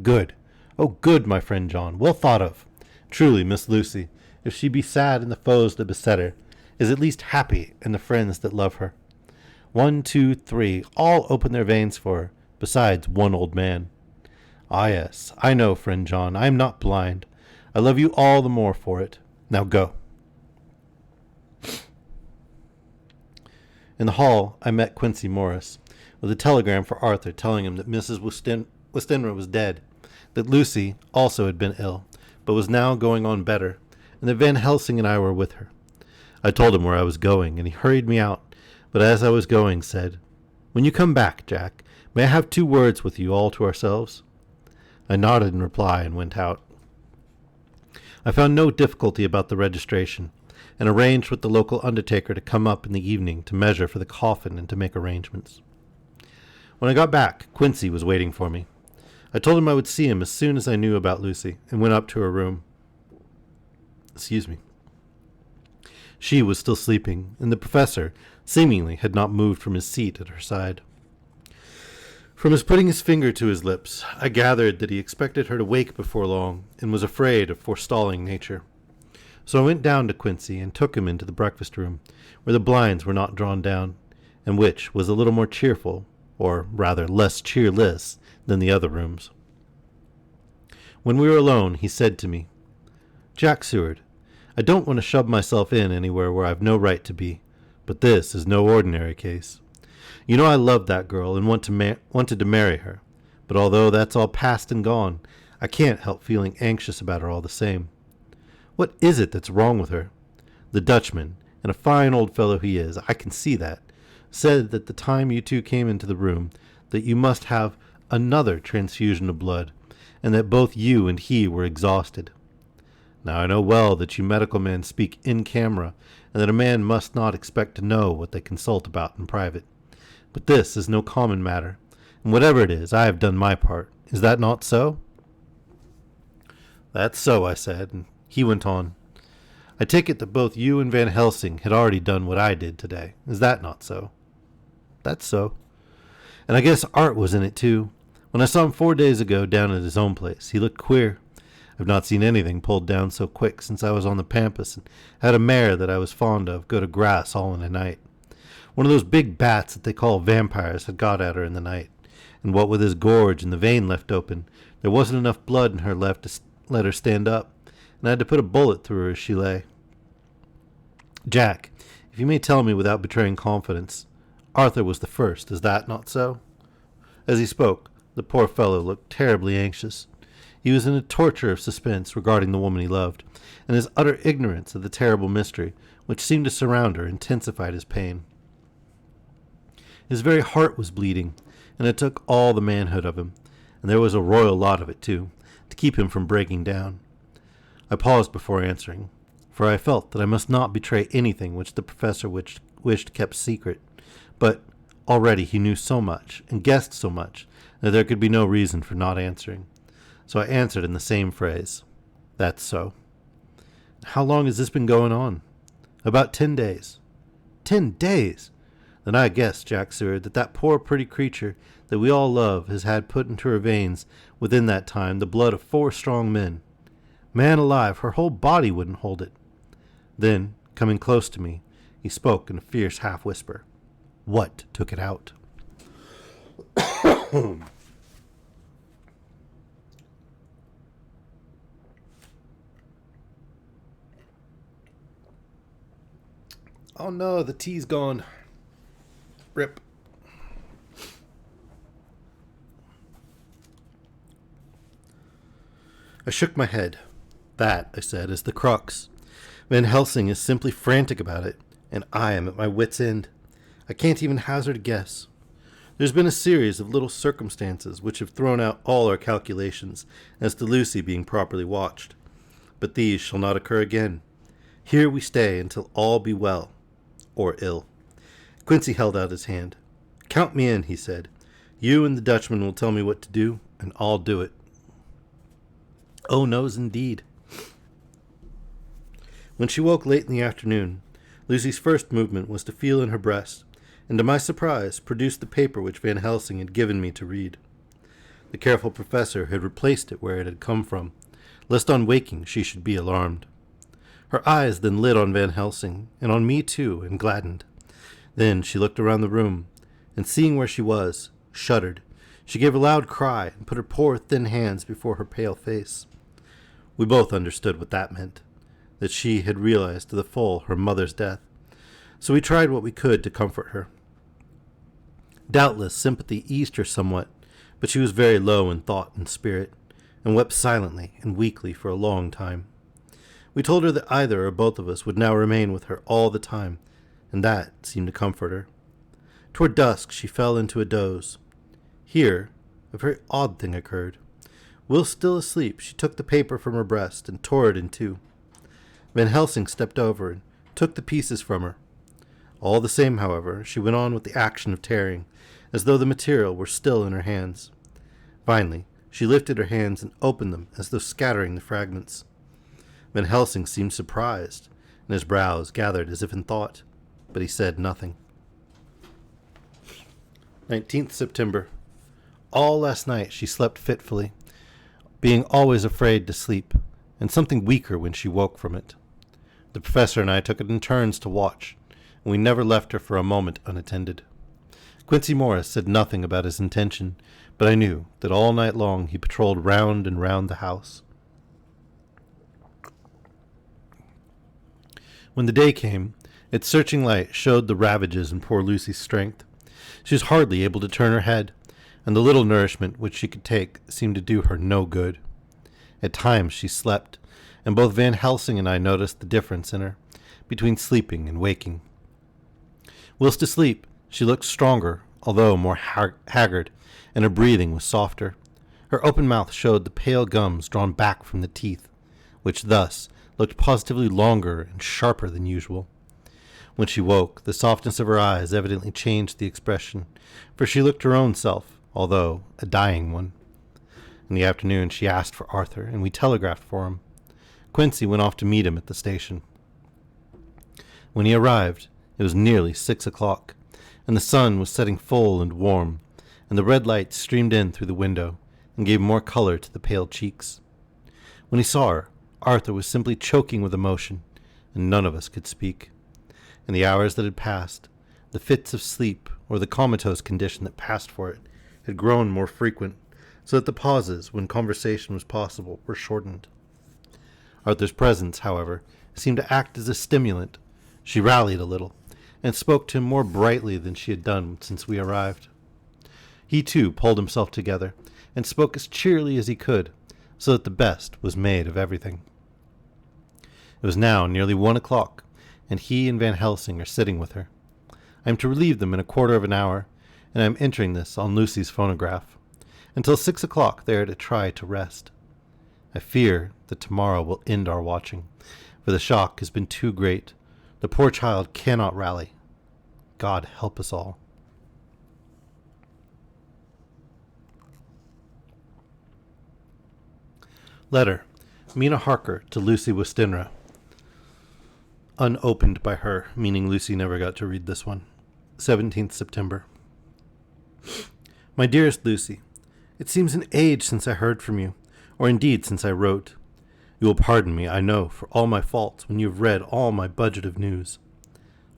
Good. Oh, good, my friend John. Well thought of. Truly, Miss Lucy, if she be sad in the foes that beset her, is at least happy in the friends that love her. 1, 2, 3, all open their veins for her, besides one old man. Ah, yes, I know, friend John, I am not blind. I love you all the more for it. Now go. In the hall, I met Quincy Morris, with a telegram for Arthur telling him that Mrs. Westenra was dead, that Lucy also had been ill, but was now going on better, and that Van Helsing and I were with her. I told him where I was going, and he hurried me out, but as I was going said, "When you come back, Jack, may I have 2 words with you all to ourselves?" I nodded in reply and went out. I found no difficulty about the registration, and arranged with the local undertaker to come up in the evening to measure for the coffin and to make arrangements. When I got back, Quincy was waiting for me. I told him I would see him as soon as I knew about Lucy, and went up to her room. Excuse me. She was still sleeping, and the professor, seemingly, had not moved from his seat at her side. From his putting his finger to his lips, I gathered that he expected her to wake before long, and was afraid of forestalling nature. So I went down to Quincy and took him into the breakfast room, where the blinds were not drawn down, and which was a little more cheerful, or rather less cheerless, than the other rooms. When we were alone, he said to me, "Jack Seward, I don't want to shove myself in anywhere where I've no right to be, but this is no ordinary case. You know I loved that girl and wanted to marry her, but although that's all past and gone, I can't help feeling anxious about her all the same. What is it that's wrong with her? The Dutchman, and a fine old fellow he is, I can see that, said that the time you 2 came into the room that you must have another transfusion of blood, and that both you and he were exhausted. Now I know well that you medical men speak in camera, and that a man must not expect to know what they consult about in private. But this is no common matter, and whatever it is, I have done my part. Is that not so?" "That's so," I said, and he went on. I take it that both you and Van Helsing had already done what I did today. Is that not so? That's so. And I guess Art was in it too. When I saw him 4 days ago down at his own place, he looked queer. I've not seen anything pulled down so quick since I was on the pampas and had a mare that I was fond of go to grass all in a night. One of those big bats that they call vampires had got at her in the night, and what with his gorge and the vein left open, there wasn't enough blood in her left to let her stand up, and I had to put a bullet through her as she lay. Jack, if you may tell me without betraying confidence, Arthur was the first, is that not so? As he spoke, the poor fellow looked terribly anxious. He was in a torture of suspense regarding the woman he loved, and his utter ignorance of the terrible mystery which seemed to surround her intensified his pain. His very heart was bleeding, and it took all the manhood of him, and there was a royal lot of it too, to keep him from breaking down. I paused before answering, for I felt that I must not betray anything which the professor wished kept secret, but already he knew so much, and guessed so much, that there could be no reason for not answering. So I answered in the same phrase, "That's so." "How long has this been going on?" "About 10 days. 10 days! Then I guess, Jack Seward, that poor pretty creature that we all love has had put into her veins within that time the blood of 4 strong men. Man alive, her whole body wouldn't hold it." Then, coming close to me, he spoke in a fierce half-whisper. "What took it out?" Oh no, the tea's gone. Rip. I shook my head. "That," I said, "is the crux. Van Helsing is simply frantic about it, and I am at my wit's end. I can't even hazard a guess. There's been a series of little circumstances which have thrown out all our calculations as to Lucy being properly watched. But these shall not occur again. Here we stay until all be well. Or ill." Quincy held out his hand. "Count me in," he said. "You and the Dutchman will tell me what to do, and I'll do it." "Oh, no's indeed." When she woke late in the afternoon, Lucy's first movement was to feel in her breast, and to my surprise produced the paper which Van Helsing had given me to read. The careful professor had replaced it where it had come from, lest on waking she should be alarmed. Her eyes then lit on Van Helsing, and on me too, and gladdened. Then she looked around the room, and seeing where she was, shuddered. She gave a loud cry, and put her poor thin hands before her pale face. We both understood what that meant, that she had realized to the full her mother's death, so we tried what we could to comfort her. Doubtless sympathy eased her somewhat, but she was very low in thought and spirit, and wept silently and weakly for a long time. We told her that either or both of us would now remain with her all the time, and that seemed to comfort her. Toward dusk she fell into a doze. Here a very odd thing occurred. Whilst still asleep, she took the paper from her breast and tore it in two. Van Helsing stepped over and took the pieces from her. All the same, however, she went on with the action of tearing, as though the material were still in her hands. Finally, she lifted her hands and opened them as though scattering the fragments. Van Helsing seemed surprised, and his brows gathered as if in thought, but he said nothing. 19th September. All last night she slept fitfully, being always afraid to sleep, and something weaker when she woke from it. The professor and I took it in turns to watch, and we never left her for a moment unattended. Quincy Morris said nothing about his intention, but I knew that all night long he patrolled round and round the house. When the day came, its searching light showed the ravages in poor Lucy's strength. She was hardly able to turn her head, and the little nourishment which she could take seemed to do her no good. At times she slept, and both Van Helsing and I noticed the difference in her, between sleeping and waking. Whilst asleep, she looked stronger, although more haggard, and her breathing was softer. Her open mouth showed the pale gums drawn back from the teeth, which thus looked positively longer and sharper than usual. When she woke, the softness of her eyes evidently changed the expression, for she looked her own self, although a dying one. In the afternoon she asked for Arthur, and we telegraphed for him. Quincy went off to meet him at the station. When he arrived, it was nearly 6 o'clock, and the sun was setting full and warm, and the red light streamed in through the window and gave more color to the pale cheeks. When he saw her, Arthur was simply choking with emotion, and none of us could speak. In the hours that had passed, the fits of sleep, or the comatose condition that passed for it, had grown more frequent, so that the pauses when conversation was possible were shortened. Arthur's presence, however, seemed to act as a stimulant. She rallied a little, and spoke to him more brightly than she had done since we arrived. He, too, pulled himself together, and spoke as cheerily as he could, so that the best was made of everything. It was now nearly 1 o'clock, and he and Van Helsing are sitting with her. I am to relieve them in a quarter of an hour, and I am entering this on Lucy's phonograph. Until 6 o'clock they are to try to rest. I fear that tomorrow will end our watching, for the shock has been too great. The poor child cannot rally. God help us all. Letter. Mina Harker to Lucy Westenra. Unopened by her, meaning Lucy never got to read this one. 17th September. My dearest Lucy, it seems an age since I heard from you, or indeed since I wrote. You will pardon me, I know, for all my faults when you have read all my budget of news.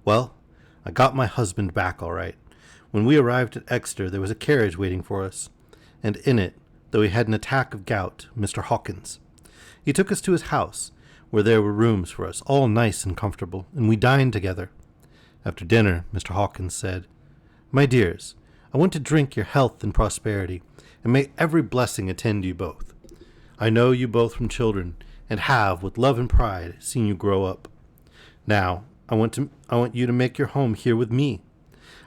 Well, I got my husband back all right. When we arrived at Exeter, there was a carriage waiting for us, and in it, though he had an attack of gout, Mr. Hawkins. He took us to his house, where there were rooms for us, all nice and comfortable, and we dined together. After dinner, Mr. Hawkins said, My dears, I want to drink your health and prosperity, and may every blessing attend you both. I know you both from children, and have, with love and pride, seen you grow up. Now, I want you to make your home here with me.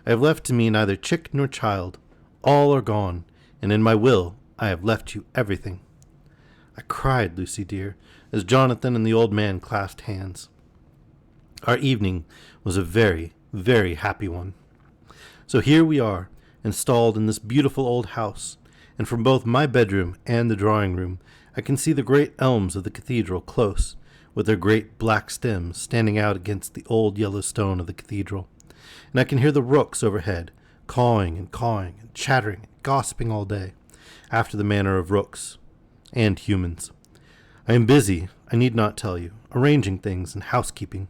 I have left to me neither chick nor child. All are gone, and in my will I have left you everything. I cried, Lucy dear, as Jonathan and the old man clasped hands. Our evening was a very, very happy one. So here we are, installed in this beautiful old house, and from both my bedroom and the drawing room I can see the great elms of the cathedral close, with their great black stems standing out against the old yellow stone of the cathedral, and I can hear the rooks overhead, cawing and chattering and gossiping all day, after the manner of rooks and humans. I am busy, I need not tell you, arranging things and housekeeping.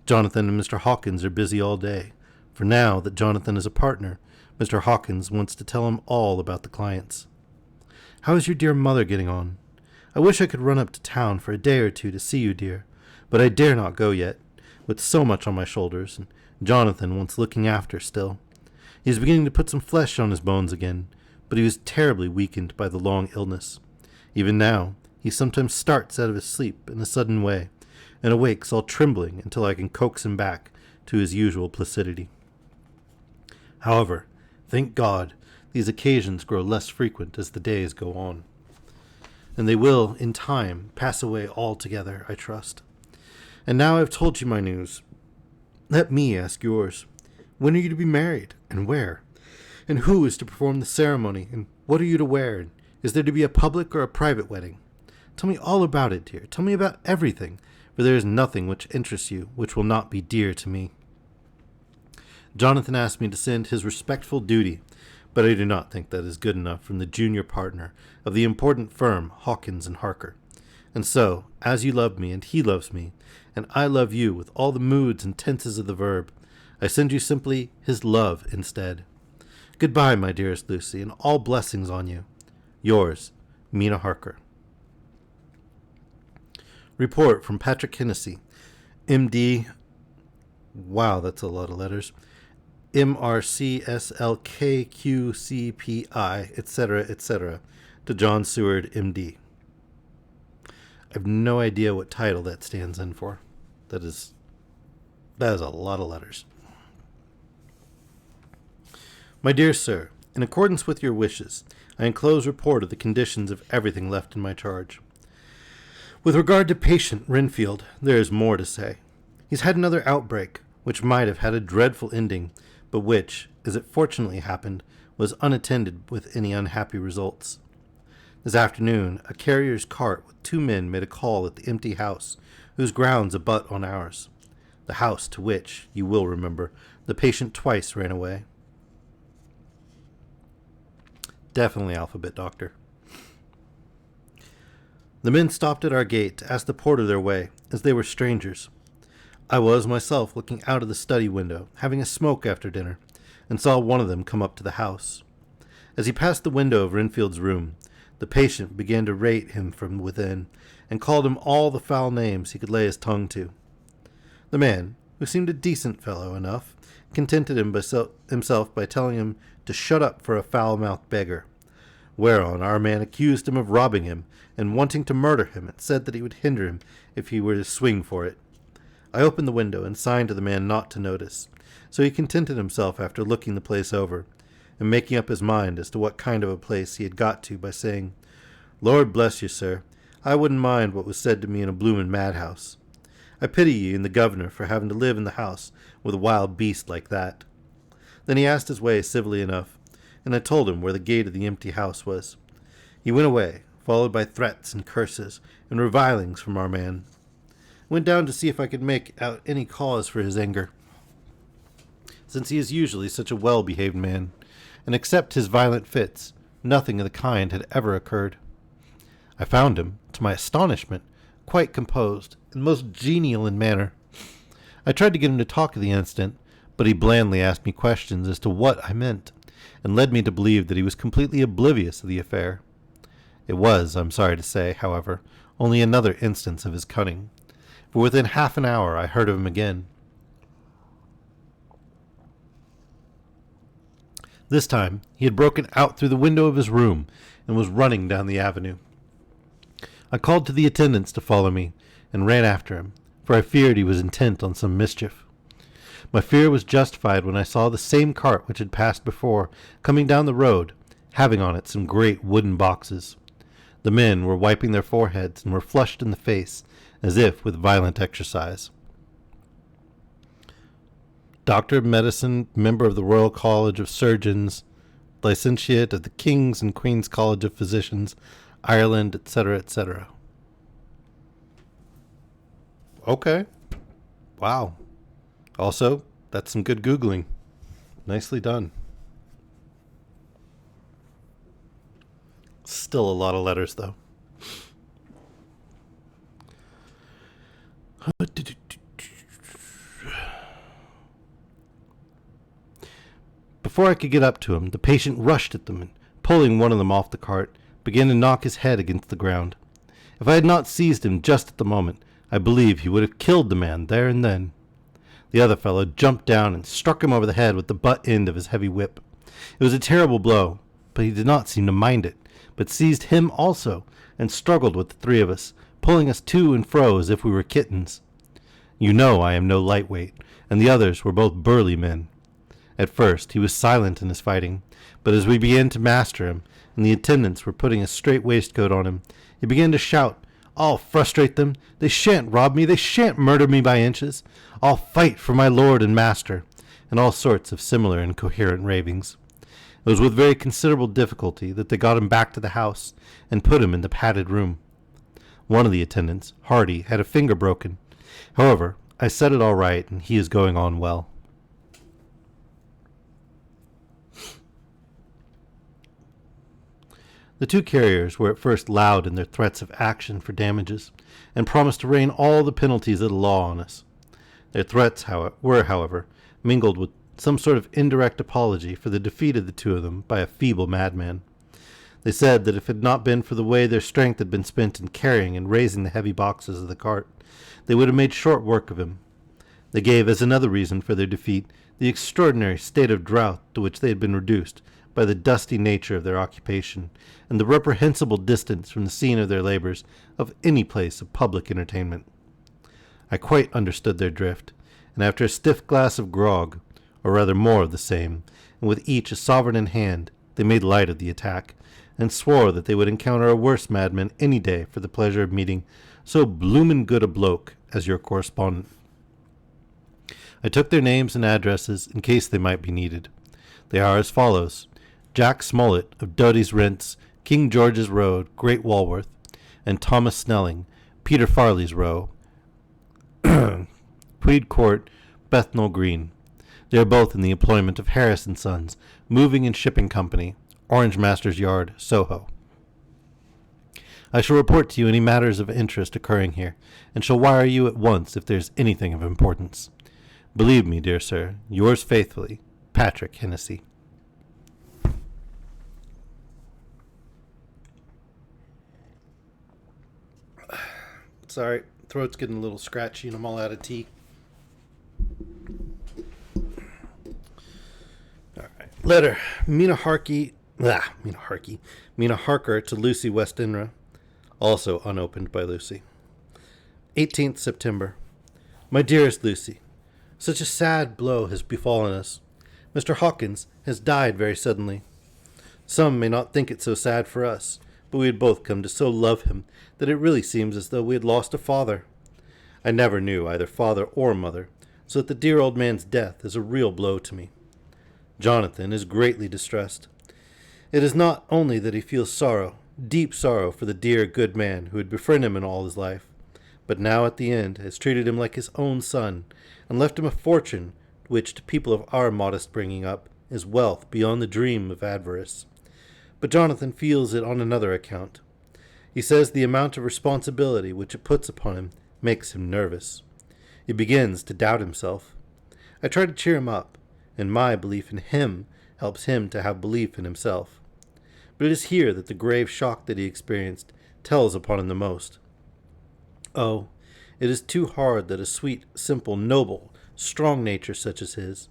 Jonathan and Mr. Hawkins are busy all day, for now that Jonathan is a partner, Mr. Hawkins wants to tell him all about the clients. How is your dear mother getting on? I wish I could run up to town for a day or two to see you, dear, but I dare not go yet, with so much on my shoulders, and Jonathan wants looking after still. He is beginning to put some flesh on his bones again, but he was terribly weakened by the long illness. Even now, he sometimes starts out of his sleep in a sudden way, and awakes all trembling until I can coax him back to his usual placidity. However, thank God, these occasions grow less frequent as the days go on, and they will, in time, pass away altogether, I trust. And now I have told you my news. Let me ask yours. When are you to be married, and where? And who is to perform the ceremony, and what are you to wear, and is there to be a public or a private wedding? Tell me all about it, dear. Tell me about everything, for there is nothing which interests you which will not be dear to me. Jonathan asked me to send his respectful duty, but I do not think that is good enough from the junior partner of the important firm Hawkins and Harker. And so, as you love me and he loves me, and I love you with all the moods and tenses of the verb, I send you simply his love instead. Goodbye, my dearest Lucy, and all blessings on you. Yours, Mina Harker. Report from Patrick Hennessy, M.D. Wow, that's a lot of letters. MRCSLKQCPI, etc., to John Seward, M.D. I have no idea what title that stands in for. That is a lot of letters. My dear sir, in accordance with your wishes, I enclose report of the conditions of everything left in my charge. With regard to patient Renfield, there is more to say. He's had another outbreak, which might have had a dreadful ending, but which, as it fortunately happened, was unattended with any unhappy results. This afternoon, a carrier's cart with 2 men made a call at the empty house, whose grounds abut on ours. the house to which, you will remember, the patient twice ran away. Definitely alphabet, Doctor. The men stopped at our gate to ask the porter their way, as they were strangers. I was myself looking out of the study window, having a smoke after dinner, and saw one of them come up to the house. As he passed the window of Renfield's room, the patient began to rate him from within, and called him all the foul names he could lay his tongue to. The man, who seemed a decent fellow enough, contented himself by telling him to shut up for a foul-mouthed beggar, whereon our man accused him of robbing him and wanting to murder him, and said that he would hinder him if he were to swing for it. I opened the window and signed to the man not to notice, so he contented himself after looking the place over, and making up his mind as to what kind of a place he had got to by saying, "Lord bless you, sir, I wouldn't mind what was said to me in a bloomin' madhouse. I pity ye and the governor for having to live in the house with a wild beast like that." Then he asked his way civilly enough, and I told him where the gate of the empty house was. He went away, followed by threats and curses and revilings from our man. I went down to see if I could make out any cause for his anger, since he is usually such a well-behaved man, and except his violent fits, nothing of the kind had ever occurred. I found him, to my astonishment, quite composed and most genial in manner. I tried to get him to talk of the incident, but he blandly asked me questions as to what I meant, and led me to believe that he was completely oblivious of the affair. It was, I'm sorry to say, however, only another instance of his cunning, for within half an hour I heard of him again. This time he had broken out through the window of his room and was running down the avenue. I called to the attendants to follow me, and ran after him, for I feared he was intent on some mischief. My fear was justified when I saw the same cart which had passed before coming down the road, having on it some great wooden boxes. The men were wiping their foreheads and were flushed in the face, as if with violent exercise. Doctor of Medicine, member of the Royal College of Surgeons, licentiate of the King's and Queen's College of Physicians, Ireland, etc., etc. Okay. Wow. Also, that's some good Googling. Nicely done. Still a lot of letters, though. Before I could get up to him, the patient rushed at them and, pulling one of them off the cart, began to knock his head against the ground. If I had not seized him just at the moment, I believe he would have killed the man there and then. The other fellow jumped down and struck him over the head with the butt end of his heavy whip. It was a terrible blow, but he did not seem to mind it, but seized him also, and struggled with the three of us, pulling us to and fro as if we were kittens. You know I am no lightweight, and the others were both burly men. At first he was silent in his fighting, but as we began to master him, and the attendants were putting a straight waistcoat on him, he began to shout, "I'll frustrate them! They shan't rob me! They shan't murder me by inches! I'll fight for my lord and master!" and all sorts of similar incoherent ravings. It was with very considerable difficulty that they got him back to the house, and put him in the padded room. One of the attendants, Hardy, had a finger broken. However, I set it all right, and he is going on well. The two carriers were at first loud in their threats of action for damages, and promised to rain all the penalties of the law on us. Their threats were, however, mingled with some sort of indirect apology for the defeat of the two of them by a feeble madman. They said that if it had not been for the way their strength had been spent in carrying and raising the heavy boxes of the cart, they would have made short work of him. They gave as another reason for their defeat the extraordinary state of drought to which they had been reduced by the dusty nature of their occupation, and the reprehensible distance from the scene of their labors of any place of public entertainment. I quite understood their drift, and after a stiff glass of grog, or rather more of the same, and with each a sovereign in hand, they made light of the attack, and swore that they would encounter a worse madman any day for the pleasure of meeting so bloomin' good a bloke as your correspondent. I took their names and addresses in case they might be needed. They are as follows: Jack Smollett of Doty's Rents, King George's Road, Great Walworth, and Thomas Snelling, Peter Farley's Row, Tweed Court, Bethnal Green. They are both in the employment of Harris and Sons, Moving and Shipping Company, Orange Masters Yard, Soho. I shall report to you any matters of interest occurring here, and shall wire you at once if there is anything of importance. Believe me, dear sir, yours faithfully, Patrick Hennessy. Sorry, throat's getting a little scratchy and I'm all out of tea. All right. Letter. Mina Harker to Lucy Westenra, also unopened by Lucy. 18th September. My dearest Lucy, such a sad blow has befallen us. Mr. Hawkins has died very suddenly. Some may not think it so sad for us, but we had both come to so love him that it really seems as though we had lost a father. I never knew either father or mother, so that the dear old man's death is a real blow to me. Jonathan is greatly distressed. It is not only that he feels sorrow, deep sorrow for the dear good man who had befriended him in all his life, but now at the end has treated him like his own son, and left him a fortune which to people of our modest bringing up is wealth beyond the dream of avarice. But Jonathan feels it on another account. He says the amount of responsibility which it puts upon him makes him nervous. He begins to doubt himself. I try to cheer him up, and my belief in him helps him to have belief in himself. But it is here that the grave shock that he experienced tells upon him the most. Oh, it is too hard that a sweet, simple, noble, strong nature such as his,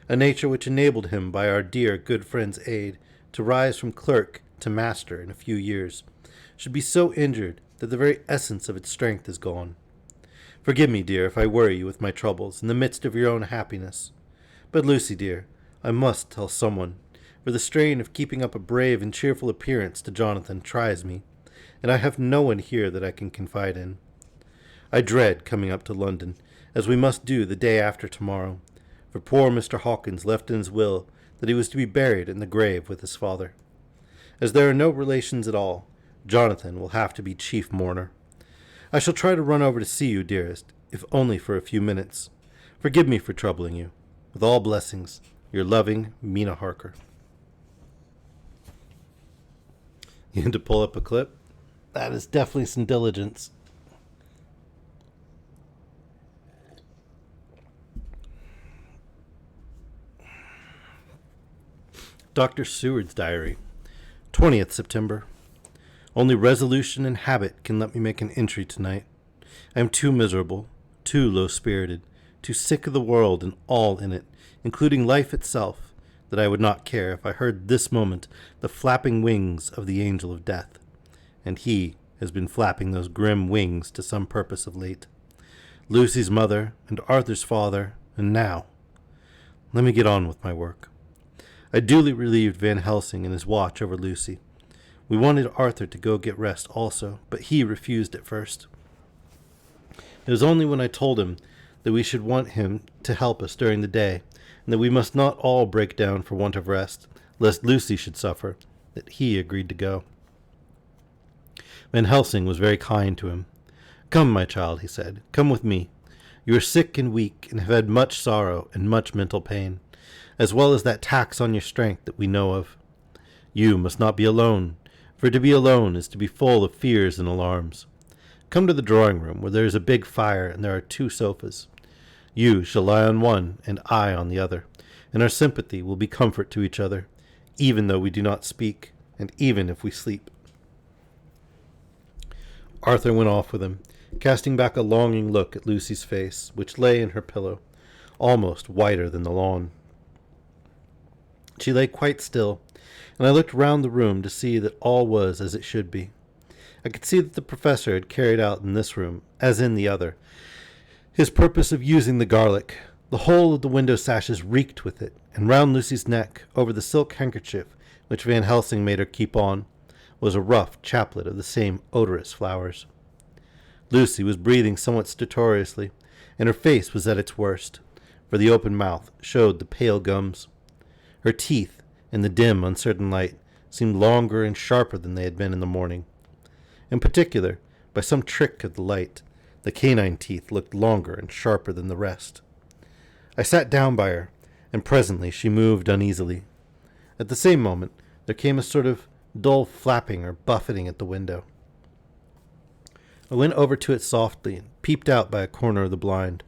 a nature which enabled him by our dear good friend's aid to rise from clerk to master in a few years, should be so injured that the very essence of its strength is gone. Forgive me, dear, if I worry you with my troubles in the midst of your own happiness. But, Lucy, dear, I must tell someone, for the strain of keeping up a brave and cheerful appearance to Jonathan tries me, and I have no one here that I can confide in. I dread coming up to London, as we must do the day after tomorrow, for poor Mr. Hawkins left in his will that he was to be buried in the grave with his father. As there are no relations at all, Jonathan will have to be chief mourner. I shall try to run over to see you, dearest, if only for a few minutes. Forgive me for troubling you. With all blessings, your loving Mina Harker. You had to pull up a clip? That is definitely some diligence. Dr. Seward's Diary, 20th September. Only resolution and habit can let me make an entry tonight. I am too miserable, too low-spirited, too sick of the world and all in it, including life itself, that I would not care if I heard this moment the flapping wings of the angel of death. And he has been flapping those grim wings to some purpose of late. Lucy's mother and Arthur's father, and now. Let me get on with my work. I duly relieved Van Helsing in his watch over Lucy. We wanted Arthur to go get rest also, but he refused at first. It was only when I told him that we should want him to help us during the day, and that we must not all break down for want of rest, lest Lucy should suffer, that he agreed to go. Van Helsing was very kind to him. Come, my child, he said, come with me. You are sick and weak, and have had much sorrow and much mental pain, as well as that tax on your strength that we know of. You must not be alone, for to be alone is to be full of fears and alarms. Come to the drawing-room, where there is a big fire and there are 2 sofas. You shall lie on one, and I on the other, and our sympathy will be comfort to each other, even though we do not speak, and even if we sleep. Arthur went off with him, casting back a longing look at Lucy's face, which lay in her pillow, almost whiter than the lawn. She lay quite still, and I looked round the room to see that all was as it should be. I could see that the professor had carried out in this room, as in the other, his purpose of using the garlic. The whole of the window sashes reeked with it, and round Lucy's neck, over the silk handkerchief which Van Helsing made her keep on, was a rough chaplet of the same odorous flowers. Lucy was breathing somewhat stertorously, and her face was at its worst, for the open mouth showed the pale gums. Her teeth, in the dim, uncertain light, seemed longer and sharper than they had been in the morning. In particular, by some trick of the light, The canine teeth looked longer and sharper than the rest. I sat down by her, and presently she moved uneasily. At the same moment, there came a sort of dull flapping or buffeting at the window. I went over to it softly and peeped out by a corner of the blind.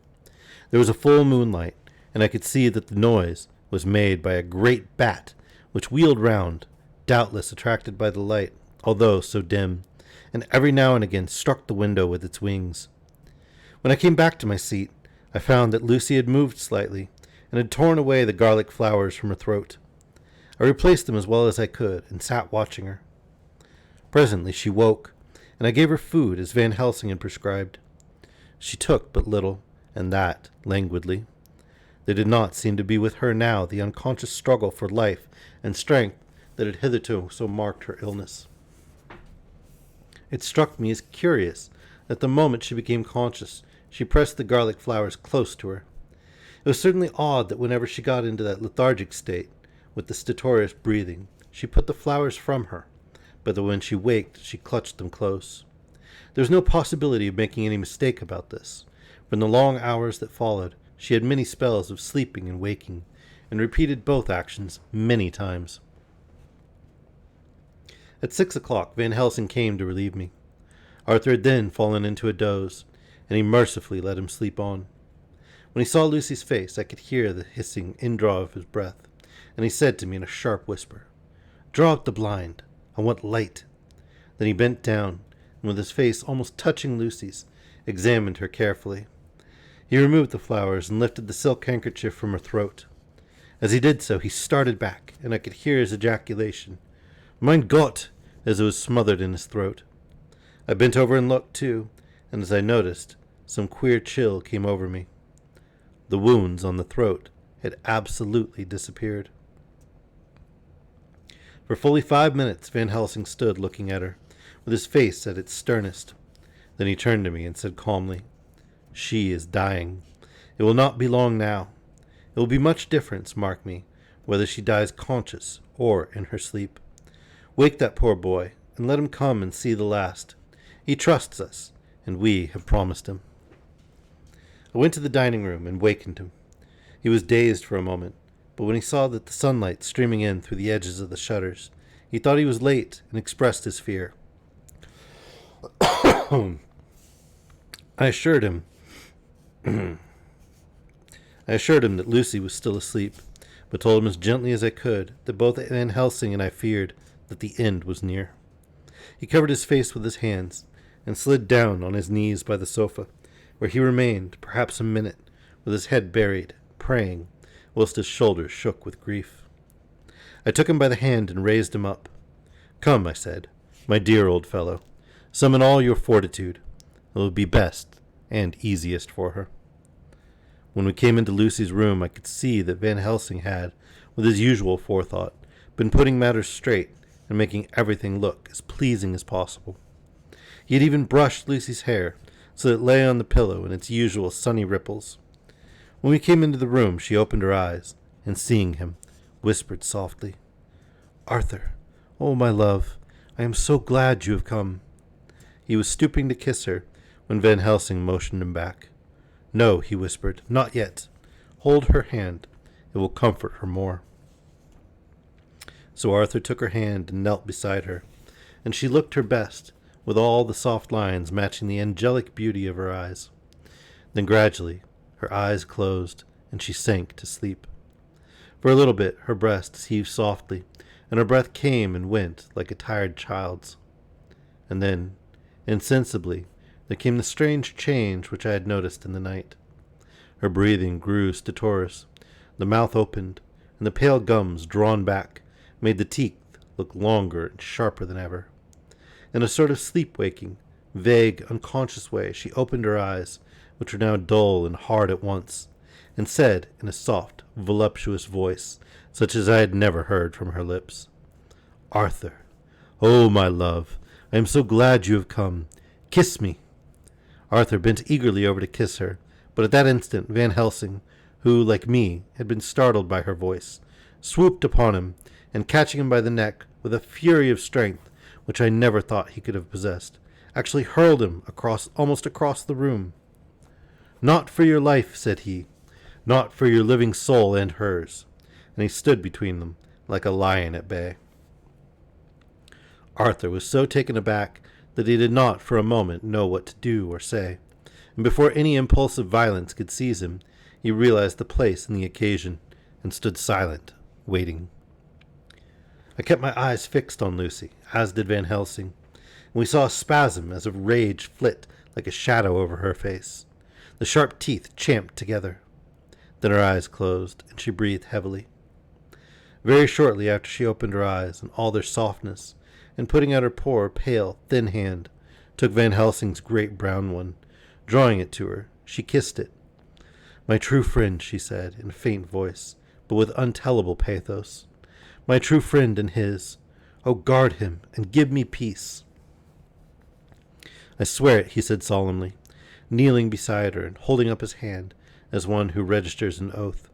There was a full moonlight, and I could see that the noise was made by a great bat, which wheeled round, doubtless attracted by the light, although so dim, and every now and again struck the window with its wings. When I came back to my seat, I found that Lucy had moved slightly, and had torn away the garlic flowers from her throat. I replaced them as well as I could, and sat watching her. Presently she woke, and I gave her food as Van Helsing had prescribed. She took but little, and that languidly. There did not seem to be with her now the unconscious struggle for life and strength that had hitherto so marked her illness. It struck me as curious that the moment she became conscious, she pressed the garlic flowers close to her. It was certainly odd that whenever she got into that lethargic state, with the stertorous breathing, she put the flowers from her, but that when she waked, she clutched them close. There was no possibility of making any mistake about this, for in the long hours that followed, she had many spells of sleeping and waking, and repeated both actions many times. At 6 o'clock, Van Helsing came to relieve me. Arthur had then fallen into a doze, and he mercifully let him sleep on. When he saw Lucy's face, I could hear the hissing indraw of his breath, and he said to me in a sharp whisper, "Draw up the blind. I want light." Then he bent down, and with his face almost touching Lucy's, examined her carefully. He removed the flowers and lifted the silk handkerchief from her throat. As he did so, he started back, and I could hear his ejaculation, "Mein Gott!" as it was smothered in his throat. I bent over and looked, too, and as I noticed, some queer chill came over me. The wounds on the throat had absolutely disappeared. For fully 5 minutes, Van Helsing stood looking at her, with his face at its sternest. Then he turned to me and said calmly, "She is dying. It will not be long now. It will be much difference, mark me, whether she dies conscious or in her sleep. Wake that poor boy, and let him come and see the last. He trusts us, and we have promised him." I went to the dining room and wakened him. He was dazed for a moment, but when he saw that the sunlight streaming in through the edges of the shutters, he thought he was late and expressed his fear. I assured him that Lucy was still asleep, but told him as gently as I could that both Van Helsing and I feared that the end was near. He covered his face with his hands and slid down on his knees by the sofa, where he remained perhaps a minute with his head buried, praying, whilst his shoulders shook with grief. I took him by the hand and raised him up. "Come," I said, "my dear old fellow, summon all your fortitude. It will be best and easiest for her." When we came into Lucy's room, I could see that Van Helsing had, with his usual forethought, been putting matters straight and making everything look as pleasing as possible. He had even brushed Lucy's hair so that it lay on the pillow in its usual sunny ripples. When we came into the room, she opened her eyes, and seeing him, whispered softly, "Arthur, oh my love, I am so glad you have come." He was stooping to kiss her when Van Helsing motioned him back. "No," he whispered, "not yet. Hold her hand. It will comfort her more." So Arthur took her hand and knelt beside her, and she looked her best, with all the soft lines matching the angelic beauty of her eyes. Then gradually her eyes closed, and she sank to sleep. For a little bit her breasts heaved softly, and her breath came and went like a tired child's. And then, insensibly, there came the strange change which I had noticed in the night. Her breathing grew stertorous, the mouth opened, and the pale gums, drawn back, made the teeth look longer and sharper than ever. In a sort of sleep-waking, vague, unconscious way, she opened her eyes, which were now dull and hard at once, and said in a soft, voluptuous voice, such as I had never heard from her lips, "Arthur, oh my love, I am so glad you have come. Kiss me." Arthur bent eagerly over to kiss her, but at that instant Van Helsing, who, like me, had been startled by her voice, swooped upon him, and catching him by the neck with a fury of strength which I never thought he could have possessed, actually hurled him almost across the room. "Not for your life," said he. "Not for your living soul and hers." And he stood between them like a lion at bay. Arthur was so taken aback that he did not for a moment know what to do or say, and before any impulsive violence could seize him, he realized the place and the occasion, and stood silent, waiting. I kept my eyes fixed on Lucy, as did Van Helsing, and we saw a spasm as of rage flit like a shadow over her face. The sharp teeth champed together. Then her eyes closed, and she breathed heavily. Very shortly after she opened her eyes in all their softness, and putting out her poor, pale, thin hand, took Van Helsing's great brown one. Drawing it to her, she kissed it. "My true friend," she said, in a faint voice, but with untellable pathos. "My true friend and his. Oh, guard him, and give me peace." "I swear it," he said solemnly, kneeling beside her and holding up his hand as one who registers an oath.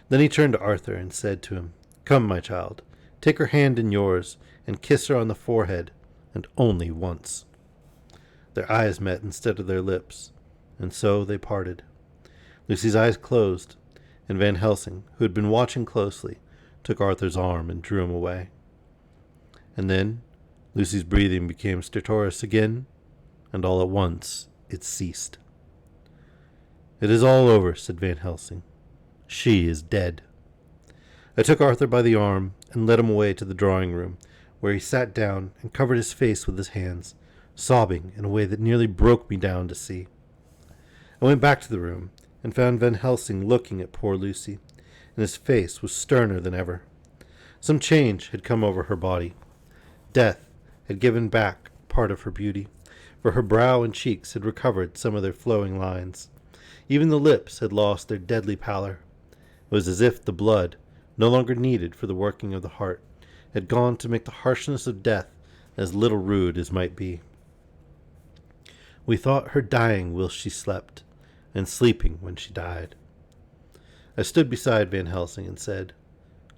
Then he turned to Arthur and said to him, "Come, my child, take her hand in yours and kiss her on the forehead, and only once." Their eyes met instead of their lips, and so they parted. Lucy's eyes closed, and Van Helsing, who had been watching closely, took Arthur's arm and drew him away. And then Lucy's breathing became stertorous again, and all at once it ceased. "It is all over," said Van Helsing. "She is dead." I took Arthur by the arm and led him away to the drawing room, where he sat down and covered his face with his hands, sobbing in a way that nearly broke me down to see. I went back to the room and found Van Helsing looking at poor Lucy, and his face was sterner than ever. Some change had come over her body. Death had given back part of her beauty, for her brow and cheeks had recovered some of their flowing lines. Even the lips had lost their deadly pallor. It was as if the blood, no longer needed for the working of the heart, had gone to make the harshness of death as little rude as might be. We thought her dying whilst she slept, and sleeping when she died. I stood beside Van Helsing and said,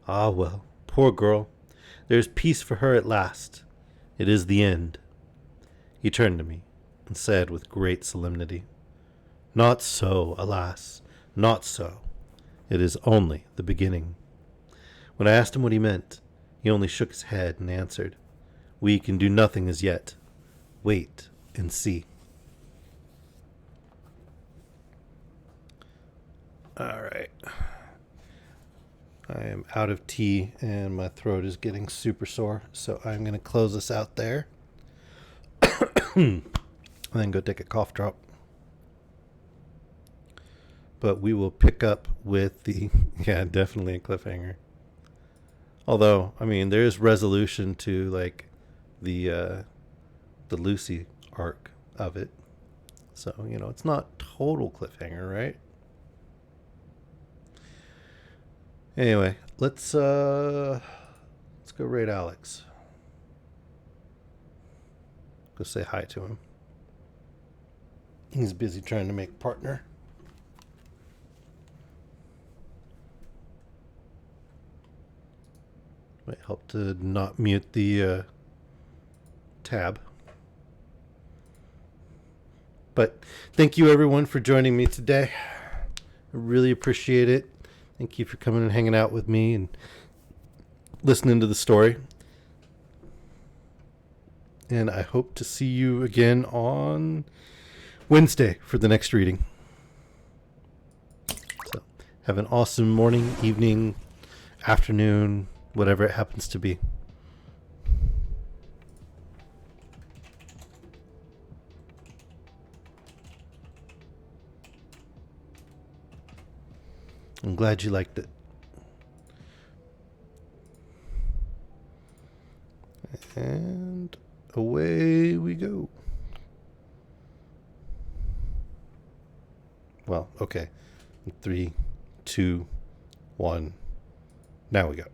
"Ah, well, poor girl, there is peace for her at last. It is the end." He turned to me and said with great solemnity, "Not so, alas, not so. It is only the beginning." When I asked him what he meant, he only shook his head and answered, "We can do nothing as yet. Wait and see." All right. I am out of tea and my throat is getting super sore, so I'm going to close this out there and then go take a cough drop. But we will pick up with the, yeah, definitely a cliffhanger. Although, I mean, there is resolution to like the Lucy arc of it. So, you know, it's not total cliffhanger, right? Anyway, let's go raid Alex. Go say hi to him. He's busy trying to make partner. Might help to not mute the tab. But thank you everyone for joining me today. I really appreciate it. Thank you for coming and hanging out with me and listening to the story. And I hope to see you again on Wednesday for the next reading. So have an awesome morning, evening, afternoon, whatever it happens to be. I'm glad you liked it. And away we go. Well, okay. 3, 2, 1. Now we go.